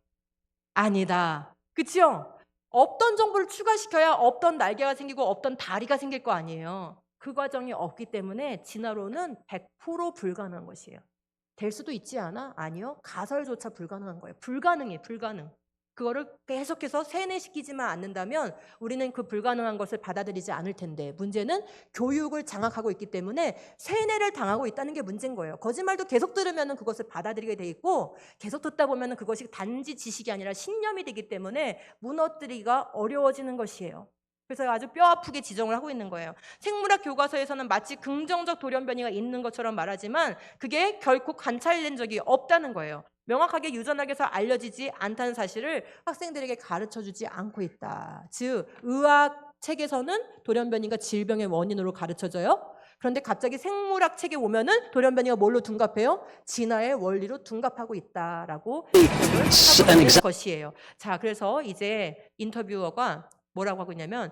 아니다. 그치요? 없던 정보를 추가시켜야 없던 날개가 생기고 없던 다리가 생길 거 아니에요. 그 과정이 없기 때문에 진화론은 100% 불가능한 것이에요. 될 수도 있지 않아? 아니요. 가설조차 불가능한 거예요. 불가능해, 불가능. 그거를 계속해서 세뇌시키지만 않는다면 우리는 그 불가능한 것을 받아들이지 않을 텐데 문제는 교육을 장악하고 있기 때문에 세뇌를 당하고 있다는 게 문제인 거예요. 거짓말도 계속 들으면 그것을 받아들이게 돼 있고 계속 듣다 보면 그것이 단지 지식이 아니라 신념이 되기 때문에 무너뜨리기가 어려워지는 것이에요. 그래서 아주 뼈아프게 지적을 하고 있는 거예요. 생물학 교과서에서는 마치 긍정적 돌연변이가 있는 것처럼 말하지만 그게 결코 관찰된 적이 없다는 거예요. 명확하게 유전학에서 알려지지 않다는 사실을 학생들에게 가르쳐주지 않고 있다. 즉 의학 책에서는 돌연변이가 질병의 원인으로 가르쳐져요. 그런데 갑자기 생물학 책에 오면은 돌연변이가 뭘로 둔갑해요? 진화의 원리로 둔갑하고 있다라고 하고 있는 것이에요. 자, 그래서 이제 인터뷰어가 뭐라고 하고 있냐면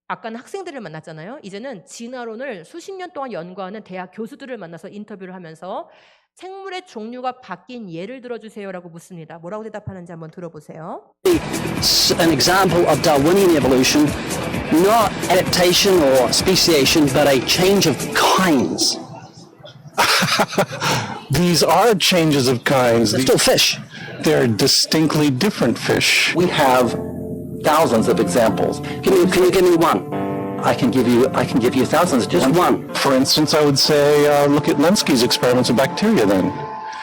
아까는 학생들을 만났잖아요. 이제는 진화론을 수십 년 동안 연구하는 대학 교수들을 만나서 인터뷰를 하면서 생물의 종류가 바뀐 예를 들어주세요라고 묻습니다. 뭐라고 대답하는지 한번 들어보세요. An example of Darwinian evolution, not adaptation or speciation, but a change of kinds. These are changes of kinds. They're still fish. They're distinctly different fish. We have thousands of examples. Can you give me one? I can give you thousands. Just one. For instance, I would say, look at Lenski's experiments of bacteria then.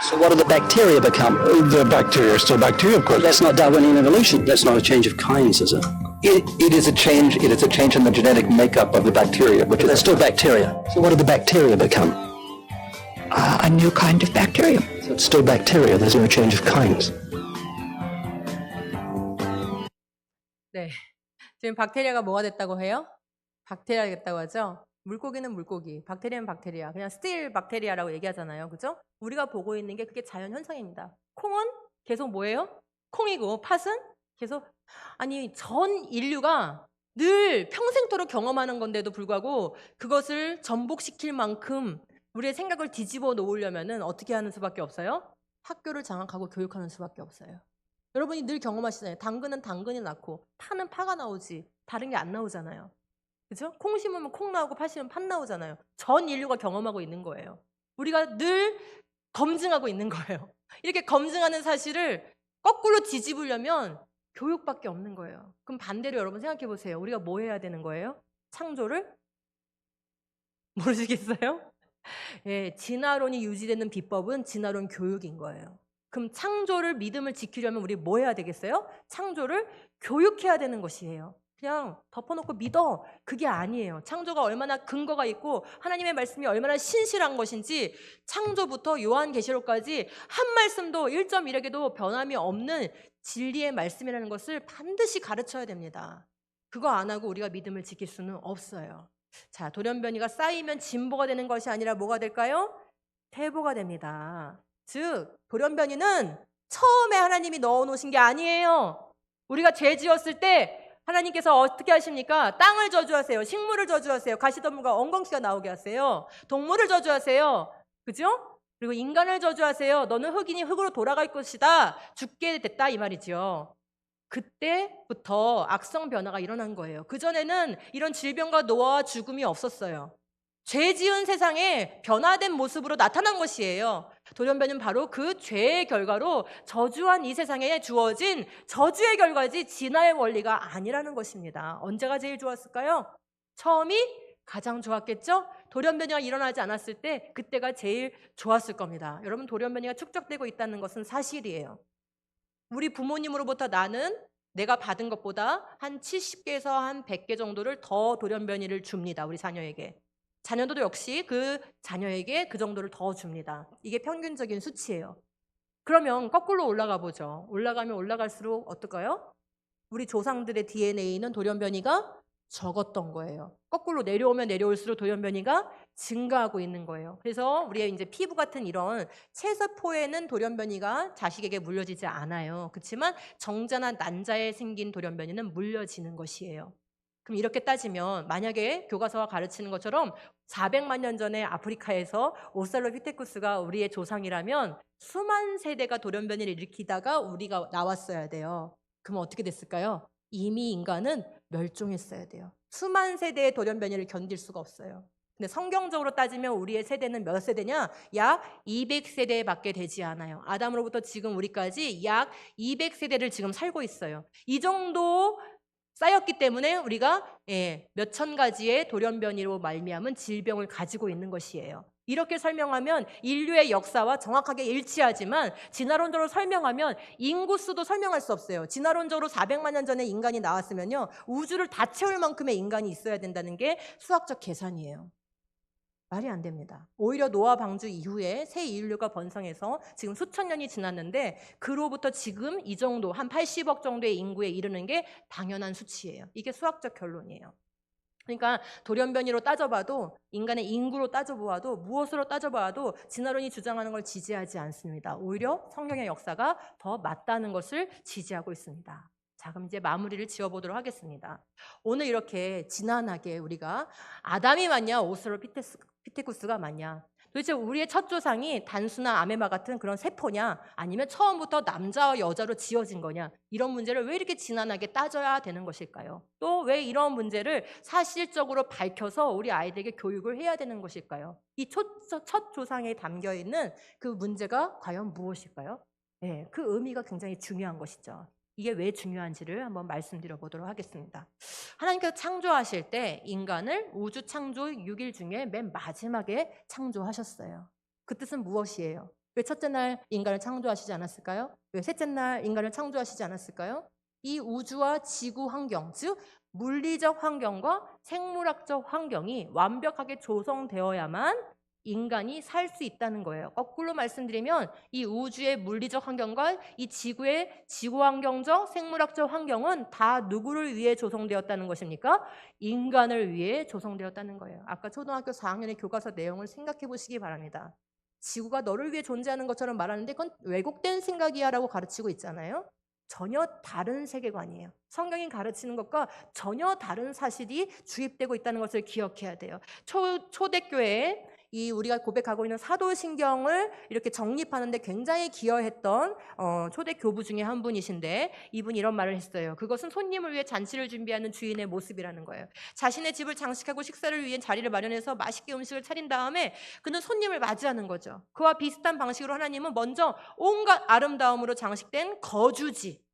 So what do the bacteria become? The bacteria are still bacteria, of course. That's not Darwinian evolution. That's not a change of kinds, is it? It is a change in the genetic makeup of the bacteria, which But they're is still bacteria. So what do the bacteria become? A new kind of bacterium. So it's still bacteria. There's no change of kinds. 네, 지금 박테리아가 뭐가 됐다고 해요? 박테리아가 됐다고 하죠. 물고기는 물고기, 박테리아는 박테리아. 그냥 스틸 박테리아라고 얘기하잖아요. 그죠? 우리가 보고 있는 게 그게 자연 현상입니다. 콩은 계속 뭐예요? 콩이고 팥은 계속 아니 전 인류가 늘 평생토록 경험하는 건데도 불구하고 그것을 전복시킬 만큼 우리의 생각을 뒤집어 놓으려면은 어떻게 하는 수밖에 없어요? 학교를 장악하고 교육하는 수밖에 없어요. 여러분이 늘 경험하시잖아요. 당근은 당근이 낳고 파는 파가 나오지 다른 게 안 나오잖아요. 그죠? 콩 심으면 콩 나오고 팥 심으면 팥 나오잖아요. 전 인류가 경험하고 있는 거예요. 우리가 늘 검증하고 있는 거예요. 이렇게 검증하는 사실을 거꾸로 뒤집으려면 교육밖에 없는 거예요. 그럼 반대로 여러분 생각해 보세요. 우리가 뭐 해야 되는 거예요? 창조를? 모르시겠어요? 예, 진화론이 유지되는 비법은 진화론 교육인 거예요. 그럼 창조를 믿음을 지키려면 우리 뭐 해야 되겠어요? 창조를 교육해야 되는 것이에요. 그냥 덮어놓고 믿어. 그게 아니에요. 창조가 얼마나 근거가 있고 하나님의 말씀이 얼마나 신실한 것인지 창조부터 요한계시록까지 한 말씀도 1.1에게도 변함이 없는 진리의 말씀이라는 것을 반드시 가르쳐야 됩니다. 그거 안 하고 우리가 믿음을 지킬 수는 없어요. 자, 돌연변이가 쌓이면 진보가 되는 것이 아니라 뭐가 될까요? 태보가 됩니다. 즉 돌연변이는 처음에 하나님이 넣어놓으신 게 아니에요. 우리가 죄 지었을 때 하나님께서 어떻게 하십니까? 땅을 저주하세요. 식물을 저주하세요. 가시덤불과 엉겅퀴가 나오게 하세요. 동물을 저주하세요. 그죠? 그리고 인간을 저주하세요. 너는 흙이니 흙으로 돌아갈 것이다. 죽게 됐다 이 말이죠. 그때부터 악성 변화가 일어난 거예요. 그전에는 이런 질병과 노화와 죽음이 없었어요. 죄 지은 세상에 변화된 모습으로 나타난 것이에요. 돌연변이는 바로 그 죄의 결과로 저주한 이 세상에 주어진 저주의 결과지 진화의 원리가 아니라는 것입니다. 언제가 제일 좋았을까요? 처음이 가장 좋았겠죠? 돌연변이가 일어나지 않았을 때 그때가 제일 좋았을 겁니다. 여러분 돌연변이가 축적되고 있다는 것은 사실이에요. 우리 부모님으로부터 나는 내가 받은 것보다 한 70개에서 한 100개 정도를 더 돌연변이를 줍니다. 우리 자녀에게. 자녀도 역시 그 자녀에게 그 정도를 더 줍니다. 이게 평균적인 수치예요. 그러면 거꾸로 올라가 보죠. 올라가면 올라갈수록 어떨까요? 우리 조상들의 DNA는 돌연변이가 적었던 거예요. 거꾸로 내려오면 내려올수록 돌연변이가 증가하고 있는 거예요. 그래서 우리의 이제 피부 같은 이런 체세포에는 돌연변이가 자식에게 물려지지 않아요. 그렇지만 정자나 난자에 생긴 돌연변이는 물려지는 것이에요. 그럼 이렇게 따지면 만약에 교과서가 가르치는 것처럼 400만 년 전에 아프리카에서 오스트랄로피테쿠스가 우리의 조상이라면 수만 세대가 돌연변이를 일으키다가 우리가 나왔어야 돼요. 그럼 어떻게 됐을까요? 이미 인간은 멸종했어야 돼요. 수만 세대의 돌연변이를 견딜 수가 없어요. 근데 성경적으로 따지면 우리의 세대는 몇 세대냐? 약 200세대밖에 되지 않아요. 아담으로부터 지금 우리까지 약 200세대를 지금 살고 있어요. 이 정도 쌓였기 때문에 우리가 몇천 가지의 돌연변이로 말미암은 질병을 가지고 있는 것이에요. 이렇게 설명하면 인류의 역사와 정확하게 일치하지만 진화론적으로 설명하면 인구수도 설명할 수 없어요. 진화론적으로 400만 년 전에 인간이 나왔으면요, 우주를 다 채울 만큼의 인간이 있어야 된다는 게 수학적 계산이에요. 말이 안 됩니다. 오히려 노아 방주 이후에 새 인류가 번성해서 지금 수천 년이 지났는데 그로부터 지금 이 정도 한 80억 정도의 인구에 이르는 게 당연한 수치예요. 이게 수학적 결론이에요. 그러니까 돌연변이로 따져봐도 인간의 인구로 따져보아도 무엇으로 따져봐도 진화론이 주장하는 걸 지지하지 않습니다. 오히려 성경의 역사가 더 맞다는 것을 지지하고 있습니다. 자, 그럼 이제 마무리를 지어보도록 하겠습니다. 오늘 이렇게 지난하게 우리가 아담이 맞냐 오스트랄로피테쿠스가 맞냐, 도대체 우리의 첫 조상이 단수나 아메바 같은 그런 세포냐 아니면 처음부터 남자와 여자로 지어진 거냐, 이런 문제를 왜 이렇게 지난하게 따져야 되는 것일까요? 또 왜 이런 문제를 사실적으로 밝혀서 우리 아이들에게 교육을 해야 되는 것일까요? 이 첫 조상에 담겨있는 그 문제가 과연 무엇일까요? 네, 그 의미가 굉장히 중요한 것이죠. 이게 왜 중요한지를 한번 말씀드려 보도록 하겠습니다. 하나님께서 창조하실 때 인간을 우주 창조 6일 중에 맨 마지막에 창조하셨어요. 그 뜻은 무엇이에요? 왜 첫째 날 인간을 창조하시지 않았을까요? 왜 셋째 날 인간을 창조하시지 않았을까요? 이 우주와 지구 환경, 즉 물리적 환경과 생물학적 환경이 완벽하게 조성되어야만 인간이 살 수 있다는 거예요. 거꾸로 말씀드리면 이 우주의 물리적 환경과 이 지구의 지구 환경적, 생물학적 환경은 다 누구를 위해 조성되었다는 것입니까? 인간을 위해 조성되었다는 거예요. 아까 초등학교 4학년의 교과서 내용을 생각해 보시기 바랍니다. 지구가 너를 위해 존재하는 것처럼 말하는데 그건 왜곡된 생각이야 라고 가르치고 있잖아요. 전혀 다른 세계관이에요. 성경이 가르치는 것과 전혀 다른 사실이 주입되고 있다는 것을 기억해야 돼요. 초대교회에 이 우리가 고백하고 있는 사도신경을 이렇게 정립하는데 굉장히 기여했던 초대 교부 중에 한 분이신데, 이분이 이런 말을 했어요. 그것은 손님을 위해 잔치를 준비하는 주인의 모습이라는 거예요. 자신의 집을 장식하고 식사를 위해 자리를 마련해서 맛있게 음식을 차린 다음에 그는 손님을 맞이하는 거죠. 그와 비슷한 방식으로 하나님은 먼저 온갖 아름다움으로 장식된 거주지,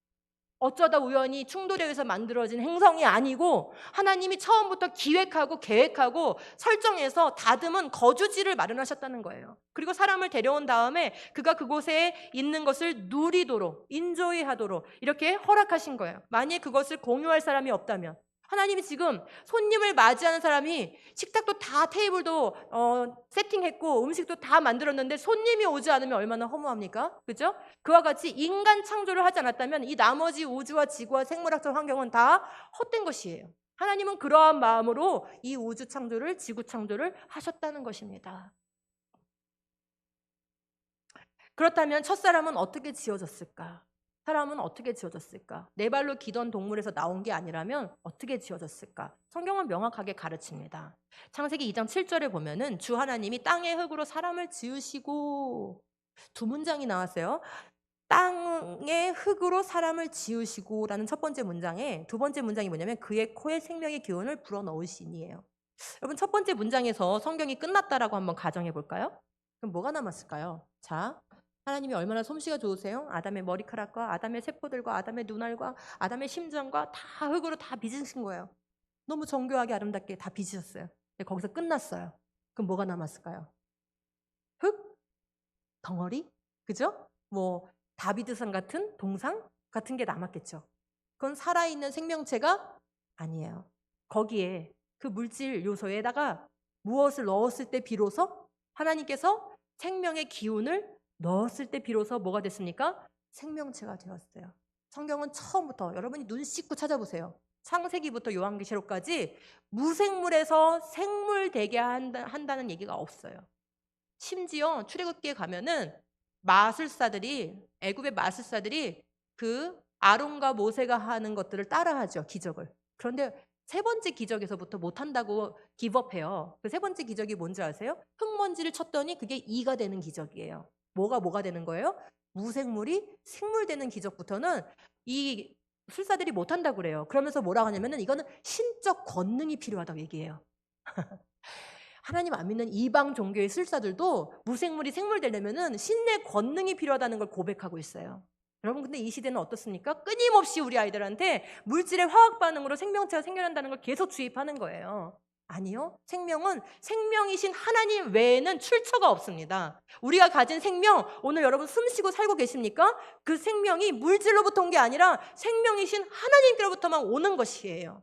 어쩌다 우연히 충돌에 의해서 만들어진 행성이 아니고 하나님이 처음부터 기획하고 계획하고 설정해서 다듬은 거주지를 마련하셨다는 거예요. 그리고 사람을 데려온 다음에 그가 그곳에 있는 것을 누리도록, 인조이하도록 이렇게 허락하신 거예요. 만약에 그것을 공유할 사람이 없다면, 하나님이 지금 손님을 맞이하는 사람이 식탁도 다 테이블도 세팅했고 음식도 다 만들었는데 손님이 오지 않으면 얼마나 허무합니까? 그죠? 그와 같이 인간 창조를 하지 않았다면 이 나머지 우주와 지구와 생물학적 환경은 다 헛된 것이에요. 하나님은 그러한 마음으로 이 우주 창조를, 지구 창조를 하셨다는 것입니다. 그렇다면 첫사람은 어떻게 지어졌을까? 사람은 어떻게 지어졌을까? 네 발로 기던 동물에서 나온 게 아니라면 어떻게 지어졌을까? 성경은 명확하게 가르칩니다. 창세기 2장 7절에 보면은 주 하나님이 땅의 흙으로 사람을 지으시고, 두 문장이 나왔어요. 땅의 흙으로 사람을 지으시고라는 첫 번째 문장에 두 번째 문장이 뭐냐면 그의 코에 생명의 기운을 불어넣으시니예요. 여러분, 첫 번째 문장에서 성경이 끝났다라고 한번 가정해 볼까요? 그럼 뭐가 남았을까요? 자, 하나님이 얼마나 솜씨가 좋으세요? 아담의 머리카락과 아담의 세포들과 아담의 눈알과 아담의 심장과 다 흙으로 다 빚으신 거예요. 너무 정교하게 아름답게 다 빚으셨어요. 근데 거기서 끝났어요. 그럼 뭐가 남았을까요? 흙? 덩어리? 그죠? 뭐 다비드산 같은 동상 같은 게 남았겠죠. 그건 살아있는 생명체가 아니에요. 거기에 그 물질 요소에다가 무엇을 넣었을 때 비로소 하나님께서 생명의 기운을 넣었을 때 비로소 뭐가 됐습니까? 생명체가 되었어요. 성경은 처음부터 여러분이 눈 씻고 찾아보세요. 창세기부터 요한계시록까지 무생물에서 생물 되게 한다는 얘기가 없어요. 심지어 출애굽기에 가면은 마술사들이, 애굽의 마술사들이 그 아론과 모세가 하는 것들을 따라하죠. 기적을. 그런데 세 번째 기적에서부터 못한다고 기법해요. 그 세 번째 기적이 뭔지 아세요? 흙먼지를 쳤더니 그게 이가 되는 기적이에요. 뭐가 되는 거예요? 무생물이 생물되는 기적부터는 이 술사들이 못한다고 그래요. 그러면서 뭐라고 하냐면은 이거는 신적 권능이 필요하다고 얘기해요. 하나님 안 믿는 이방 종교의 술사들도 무생물이 생물되려면은 신의 권능이 필요하다는 걸 고백하고 있어요. 여러분 근데 이 시대는 어떻습니까? 끊임없이 우리 아이들한테 물질의 화학 반응으로 생명체가 생겨난다는 걸 계속 주입하는 거예요. 아니요. 생명은 생명이신 하나님 외에는 출처가 없습니다. 우리가 가진 생명, 오늘 여러분 숨쉬고 살고 계십니까? 그 생명이 물질로부터 온 게 아니라 생명이신 하나님께로부터만 오는 것이에요.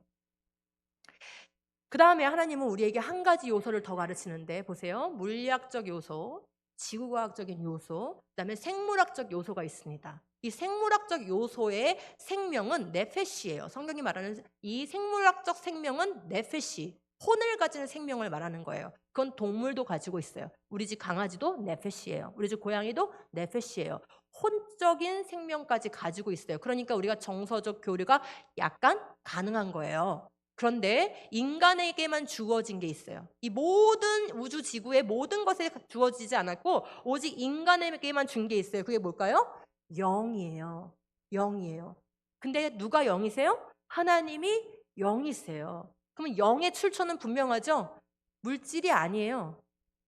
그 다음에 하나님은 우리에게 한 가지 요소를 더 가르치는데 보세요. 물리학적 요소, 지구과학적인 요소, 그 다음에 생물학적 요소가 있습니다. 이 생물학적 요소의 생명은 네페시예요. 성경이 말하는 이 생물학적 생명은 네페시, 혼을 가진 생명을 말하는 거예요. 그건 동물도 가지고 있어요. 우리 집 강아지도 네페시예요. 우리 집 고양이도 네페시예요. 혼적인 생명까지 가지고 있어요. 그러니까 우리가 정서적 교류가 약간 가능한 거예요. 그런데 인간에게만 주어진 게 있어요. 이 모든 우주 지구의 모든 것에 주어지지 않았고 오직 인간에게만 준 게 있어요. 그게 뭘까요? 영이에요. 영이에요. 근데 누가 영이세요? 하나님이 영이세요. 그러면 영의 출처는 분명하죠? 물질이 아니에요.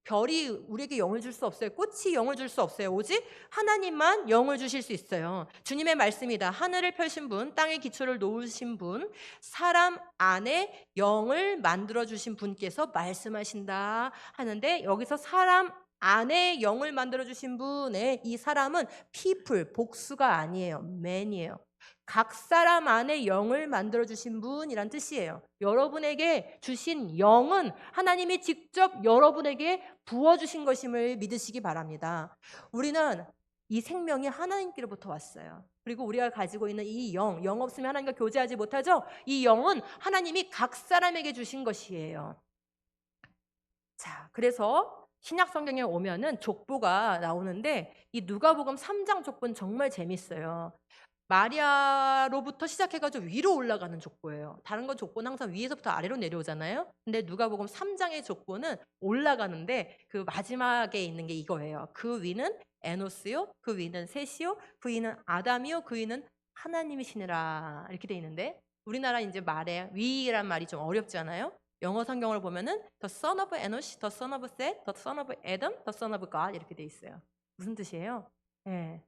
별이 우리에게 영을 줄 수 없어요. 꽃이 영을 줄 수 없어요. 오직 하나님만 영을 주실 수 있어요. 주님의 말씀이다. 하늘을 펴신 분, 땅의 기초를 놓으신 분, 사람 안에 영을 만들어주신 분께서 말씀하신다 하는데 여기서 사람 안에 영을 만들어주신 분의 이 사람은 people, 복수가 아니에요. man이에요. 각 사람 안에 영을 만들어주신 분이란 뜻이에요. 여러분에게 주신 영은 하나님이 직접 여러분에게 부어주신 것임을 믿으시기 바랍니다. 우리는 이 생명이 하나님께로부터 왔어요. 그리고 우리가 가지고 있는 이 영 없으면 하나님과 교제하지 못하죠? 이 영은 하나님이 각 사람에게 주신 것이에요. 자, 그래서 신약 성경에 오면은 족보가 나오는데 이 누가복음 3장 족보는 정말 재밌어요. 마리아로부터 시작해가지고 위로 올라가는 족보예요. 다른 건 족보는 항상 위에서부터 아래로 내려오잖아요. 근데 누가복음 3장의 족보는 올라가는데 그 마지막에 있는 게 이거예요. 그 위는 에노스요, 그 위는 셋이요, 그 위는 아담이요, 그 위는 하나님이시니라 이렇게 돼 있는데 우리나라 이제 말에 위란 말이 좀 어렵지 않아요? 영어 성경을 보면은 the son of Enosh, the son of Seth, the son of Adam, the son of God 이렇게 돼 있어요. 무슨 뜻이에요? 네.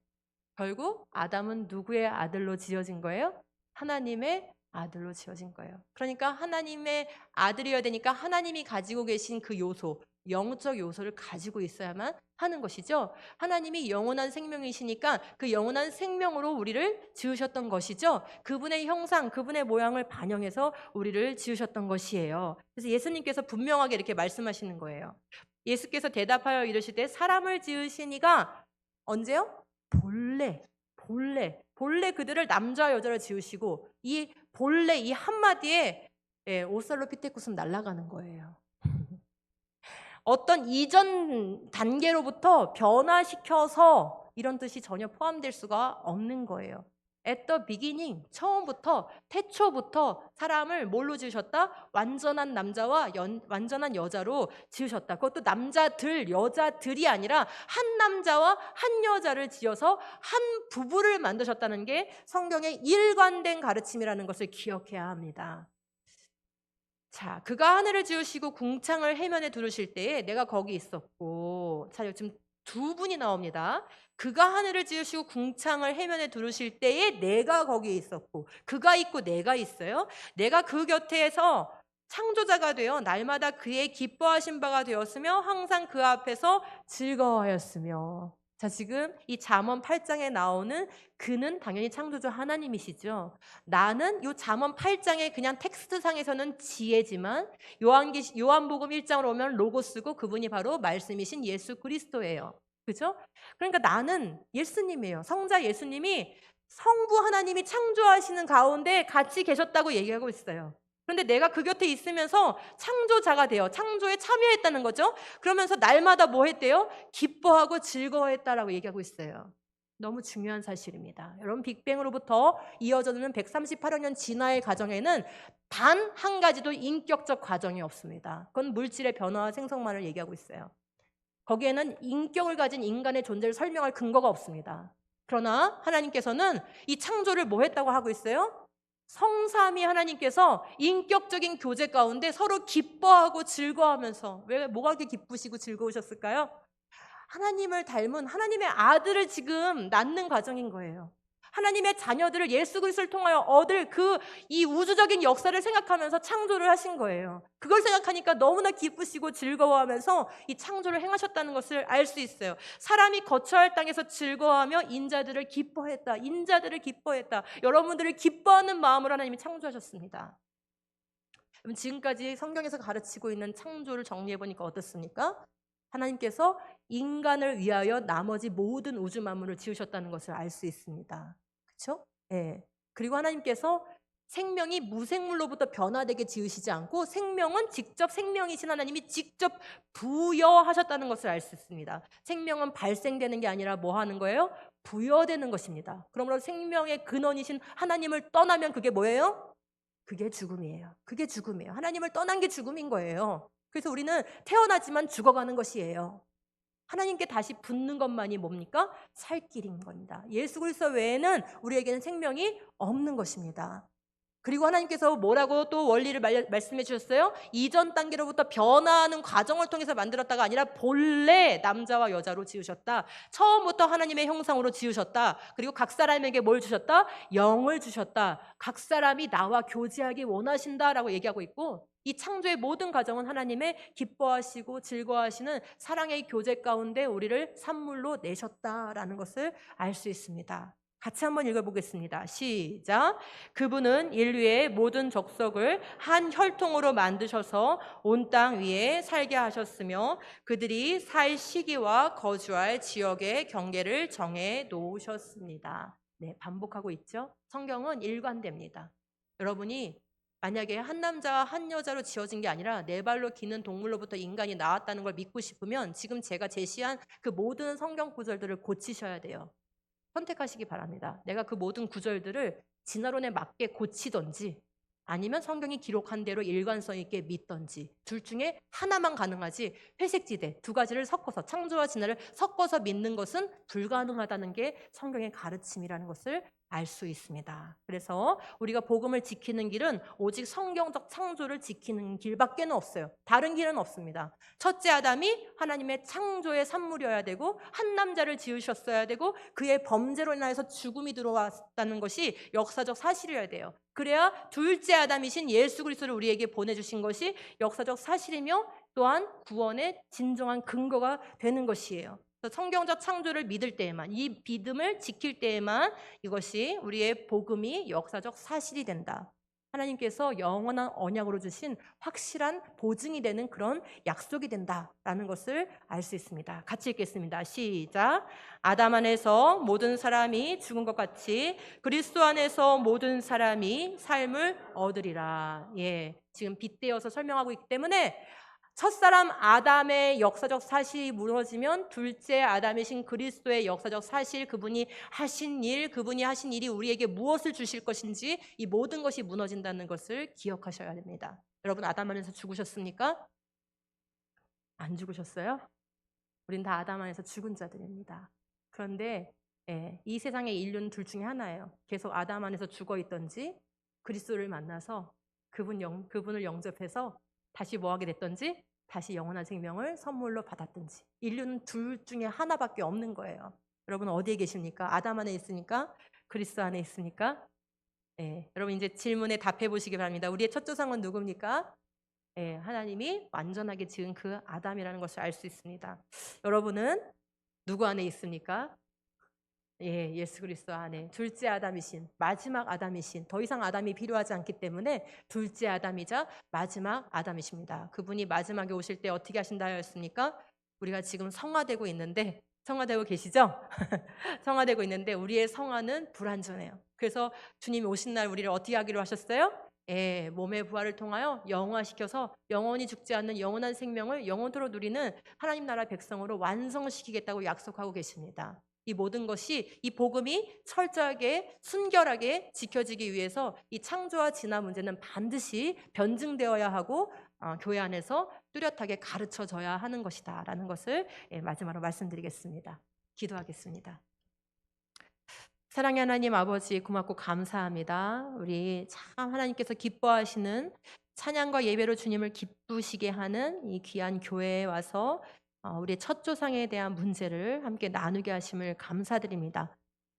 결국 아담은 누구의 아들로 지어진 거예요? 하나님의 아들로 지어진 거예요. 그러니까 하나님의 아들이어야 되니까 하나님이 가지고 계신 그 요소, 영적 요소를 가지고 있어야만 하는 것이죠. 하나님이 영원한 생명이시니까 그 영원한 생명으로 우리를 지으셨던 것이죠. 그분의 형상, 그분의 모양을 반영해서 우리를 지으셨던 것이에요. 그래서 예수님께서 분명하게 이렇게 말씀하시는 거예요. 예수께서 대답하여 이르시되 사람을 지으시니가 언제요? 본래 그들을 남자와 여자를 지으시고 이 본래 이 한마디에 오살로피테쿠스는 날아가는 거예요. 어떤 이전 단계로부터 변화시켜서 이런 뜻이 전혀 포함될 수가 없는 거예요. At the beginning, 처음부터, 태초부터 사람을 뭘로 지으셨다? 완전한 남자와 완전한 여자로 지으셨다. 그것도 남자들, 여자들이 아니라 한 남자와 한 여자를 지어서 한 부부를 만드셨다는 게 성경의 일관된 가르침이라는 것을 기억해야 합니다. 자, 그가 하늘을 지으시고 궁창을 해면에 두르실 때에 내가 거기 있었고, 자, 지금 두 분이 나옵니다. 그가 하늘을 지으시고 궁창을 해면에 두르실 때에 내가 거기에 있었고, 그가 있고 내가 있어요. 내가 그 곁에서 창조자가 되어 날마다 그의 기뻐하신 바가 되었으며 항상 그 앞에서 즐거워하였으며. 자, 지금 이 잠언 8장에 나오는 그는 당연히 창조주 하나님이시죠. 나는 이 잠언 8장의 그냥 텍스트상에서는 지혜지만 요한복음 1장으로 오면 로고스고 그분이 바로 말씀이신 예수 그리스도예요. 그죠? 그러니까 나는 예수님이에요. 성자 예수님이 성부 하나님이 창조하시는 가운데 같이 계셨다고 얘기하고 있어요. 그런데 내가 그 곁에 있으면서 창조자가 되어 창조에 참여했다는 거죠. 그러면서 날마다 뭐 했대요? 기뻐하고 즐거워했다라고 얘기하고 있어요. 너무 중요한 사실입니다. 여러분, 빅뱅으로부터 이어져오는 138억 년 진화의 과정에는 단 한 가지도 인격적 과정이 없습니다. 그건 물질의 변화와 생성만을 얘기하고 있어요. 거기에는 인격을 가진 인간의 존재를 설명할 근거가 없습니다. 그러나 하나님께서는 이 창조를 뭐 했다고 하고 있어요? 성삼위 하나님께서 인격적인 교제 가운데 서로 기뻐하고 즐거워하면서, 왜 뭐가 그렇게 기쁘시고 즐거우셨을까요? 하나님을 닮은 하나님의 아들을 지금 낳는 과정인 거예요. 하나님의 자녀들을 예수 그리스도를 통하여 얻을 이 우주적인 역사를 생각하면서 창조를 하신 거예요. 그걸 생각하니까 너무나 기쁘시고 즐거워하면서 이 창조를 행하셨다는 것을 알 수 있어요. 사람이 거처할 땅에서 즐거워하며 인자들을 기뻐했다. 인자들을 기뻐했다. 여러분들을 기뻐하는 마음으로 하나님이 창조하셨습니다. 그럼 지금까지 성경에서 가르치고 있는 창조를 정리해보니까 어떻습니까? 하나님께서 인간을 위하여 나머지 모든 우주 만물을 지으셨다는 것을 알 수 있습니다. 그렇죠? 예. 그리고 하나님께서 생명이 무생물로부터 변화되게 지으시지 않고 생명은 직접 생명이신 하나님이 직접 부여하셨다는 것을 알 수 있습니다. 생명은 발생되는 게 아니라 뭐 하는 거예요? 부여되는 것입니다. 그러므로 생명의 근원이신 하나님을 떠나면 그게 뭐예요? 그게 죽음이에요. 그게 죽음이에요. 하나님을 떠난 게 죽음인 거예요. 그래서 우리는 태어나지만 죽어가는 것이에요. 하나님께 다시 붙는 것만이 뭡니까? 살 길인 겁니다. 예수 그리스도 외에는 우리에게는 생명이 없는 것입니다. 그리고 하나님께서 뭐라고 또 원리를 말씀해 주셨어요? 이전 단계로부터 변화하는 과정을 통해서 만들었다가 아니라 본래 남자와 여자로 지으셨다. 처음부터 하나님의 형상으로 지으셨다. 그리고 각 사람에게 뭘 주셨다? 영을 주셨다. 각 사람이 나와 교제하기 원하신다라고 얘기하고 있고, 이 창조의 모든 과정은 하나님의 기뻐하시고 즐거워하시는 사랑의 교제 가운데 우리를 산물로 내셨다라는 것을 알 수 있습니다. 같이 한번 읽어보겠습니다. 시작. 그분은 인류의 모든 족속을 한 혈통으로 만드셔서 온 땅 위에 살게 하셨으며 그들이 살 시기와 거주할 지역의 경계를 정해 놓으셨습니다. 네, 반복하고 있죠. 성경은 일관됩니다. 여러분이 만약에 한 남자와 한 여자로 지어진 게 아니라 네 발로 기는 동물로부터 인간이 나왔다는 걸 믿고 싶으면 지금 제가 제시한 그 모든 성경 구절들을 고치셔야 돼요. 선택하시기 바랍니다. 내가 그 모든 구절들을 진화론에 맞게 고치던지 아니면 성경이 기록한 대로 일관성 있게 믿던지, 둘 중에 하나만 가능하지 회색지대 두 가지를 섞어서, 창조와 진화를 섞어서 믿는 것은 불가능하다는 게 성경의 가르침이라는 것을 알 수 있습니다. 그래서 우리가 복음을 지키는 길은 오직 성경적 창조를 지키는 길밖에는 없어요. 다른 길은 없습니다. 첫째 아담이 하나님의 창조의 산물이어야 되고 한 남자를 지으셨어야 되고 그의 범죄로 인하여서 죽음이 들어왔다는 것이 역사적 사실이어야 돼요. 그래야 둘째 아담이신 예수 그리스도를 우리에게 보내주신 것이 역사적 사실이며 또한 구원의 진정한 근거가 되는 것이에요. 성경적 창조를 믿을 때에만, 이 믿음을 지킬 때에만 이것이 우리의 복음이 역사적 사실이 된다. 하나님께서 영원한 언약으로 주신 확실한 보증이 되는 그런 약속이 된다라는 것을 알 수 있습니다. 같이 읽겠습니다. 시작. 아담 안에서 모든 사람이 죽은 것 같이 그리스도 안에서 모든 사람이 삶을 얻으리라. 예, 지금 빗대어서 설명하고 있기 때문에 첫사람 아담의 역사적 사실이 무너지면 둘째 아담이신 그리스도의 역사적 사실, 그분이 하신 일이 우리에게 무엇을 주실 것인지 이 모든 것이 무너진다는 것을 기억하셔야 됩니다. 여러분, 아담 안에서 죽으셨습니까? 안 죽으셨어요? 우린 다 아담 안에서 죽은 자들입니다. 그런데 이 세상의 인류는 둘 중에 하나예요. 계속 아담 안에서 죽어 있던지 그리스도를 만나서 그분을 영접해서 다시 뭐하게 됐던지 다시 영원한 생명을 선물로 받았든지, 인류는 둘 중에 하나밖에 없는 거예요. 여러분 어디에 계십니까? 아담 안에 있으니까? 그리스도 안에 있으니까? 여러분 이제 질문에 답해 보시기 바랍니다. 우리의 첫 조상은 누굽니까? 하나님이 완전하게 지은 그 아담이라는 것을 알 수 있습니다. 여러분은 누구 안에 있습니까? 예, 예수 그리스도 안에 둘째 아담이신, 마지막 아담이신, 더 이상 아담이 필요하지 않기 때문에 둘째 아담이자 마지막 아담이십니다. 그분이 마지막에 오실 때 어떻게 하신다 하였습니까? 우리가 지금 성화되고 있는데, 성화되고 계시죠? 성화되고 있는데 우리의 성화는 불완전해요. 그래서 주님이 오신 날 우리를 어떻게 하기로 하셨어요? 예, 몸의 부활을 통하여 영화시켜서 영원히 죽지 않는 영원한 생명을 영원토록 누리는 하나님 나라 백성으로 완성시키겠다고 약속하고 계십니다. 이 모든 것이, 이 복음이 철저하게 순결하게 지켜지기 위해서 이 창조와 진화 문제는 반드시 변증되어야 하고 교회 안에서 뚜렷하게 가르쳐져야 하는 것이다 라는 것을 마지막으로 말씀드리겠습니다. 기도하겠습니다. 사랑의 하나님 아버지, 고맙고 감사합니다. 우리 참 하나님께서 기뻐하시는 찬양과 예배로 주님을 기쁘시게 하는 이 귀한 교회에 와서 우리의 첫 조상에 대한 문제를 함께 나누게 하심을 감사드립니다.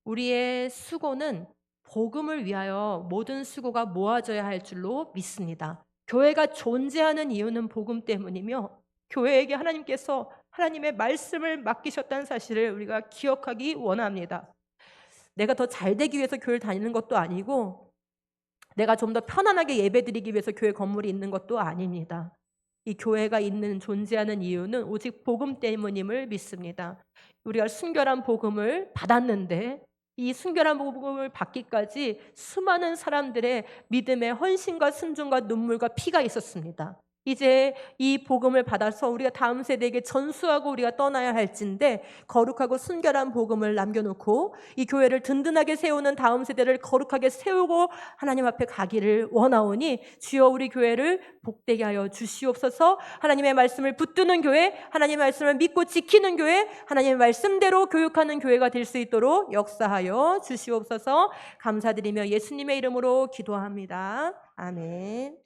우리의 수고는 복음을 위하여 모든 수고가 모아져야 할 줄로 믿습니다. 교회가 존재하는 이유는 복음 때문이며 교회에게 하나님께서 하나님의 말씀을 맡기셨다는 사실을 우리가 기억하기 원합니다. 내가 더 잘되기 위해서 교회를 다니는 것도 아니고 내가 좀 더 편안하게 예배드리기 위해서 교회 건물이 있는 것도 아닙니다. 이 교회가 있는 존재하는 이유는 오직 복음 때문임을 믿습니다. 우리가 순결한 복음을 받았는데 이 순결한 복음을 받기까지 수많은 사람들의 믿음의 헌신과 순종과 눈물과 피가 있었습니다. 이제 이 복음을 받아서 우리가 다음 세대에게 전수하고 우리가 떠나야 할진데 거룩하고 순결한 복음을 남겨놓고 이 교회를 든든하게 세우는 다음 세대를 거룩하게 세우고 하나님 앞에 가기를 원하오니 주여 우리 교회를 복되게 하여 주시옵소서. 하나님의 말씀을 붙드는 교회, 하나님의 말씀을 믿고 지키는 교회, 하나님의 말씀대로 교육하는 교회가 될 수 있도록 역사하여 주시옵소서. 감사드리며 예수님의 이름으로 기도합니다. 아멘.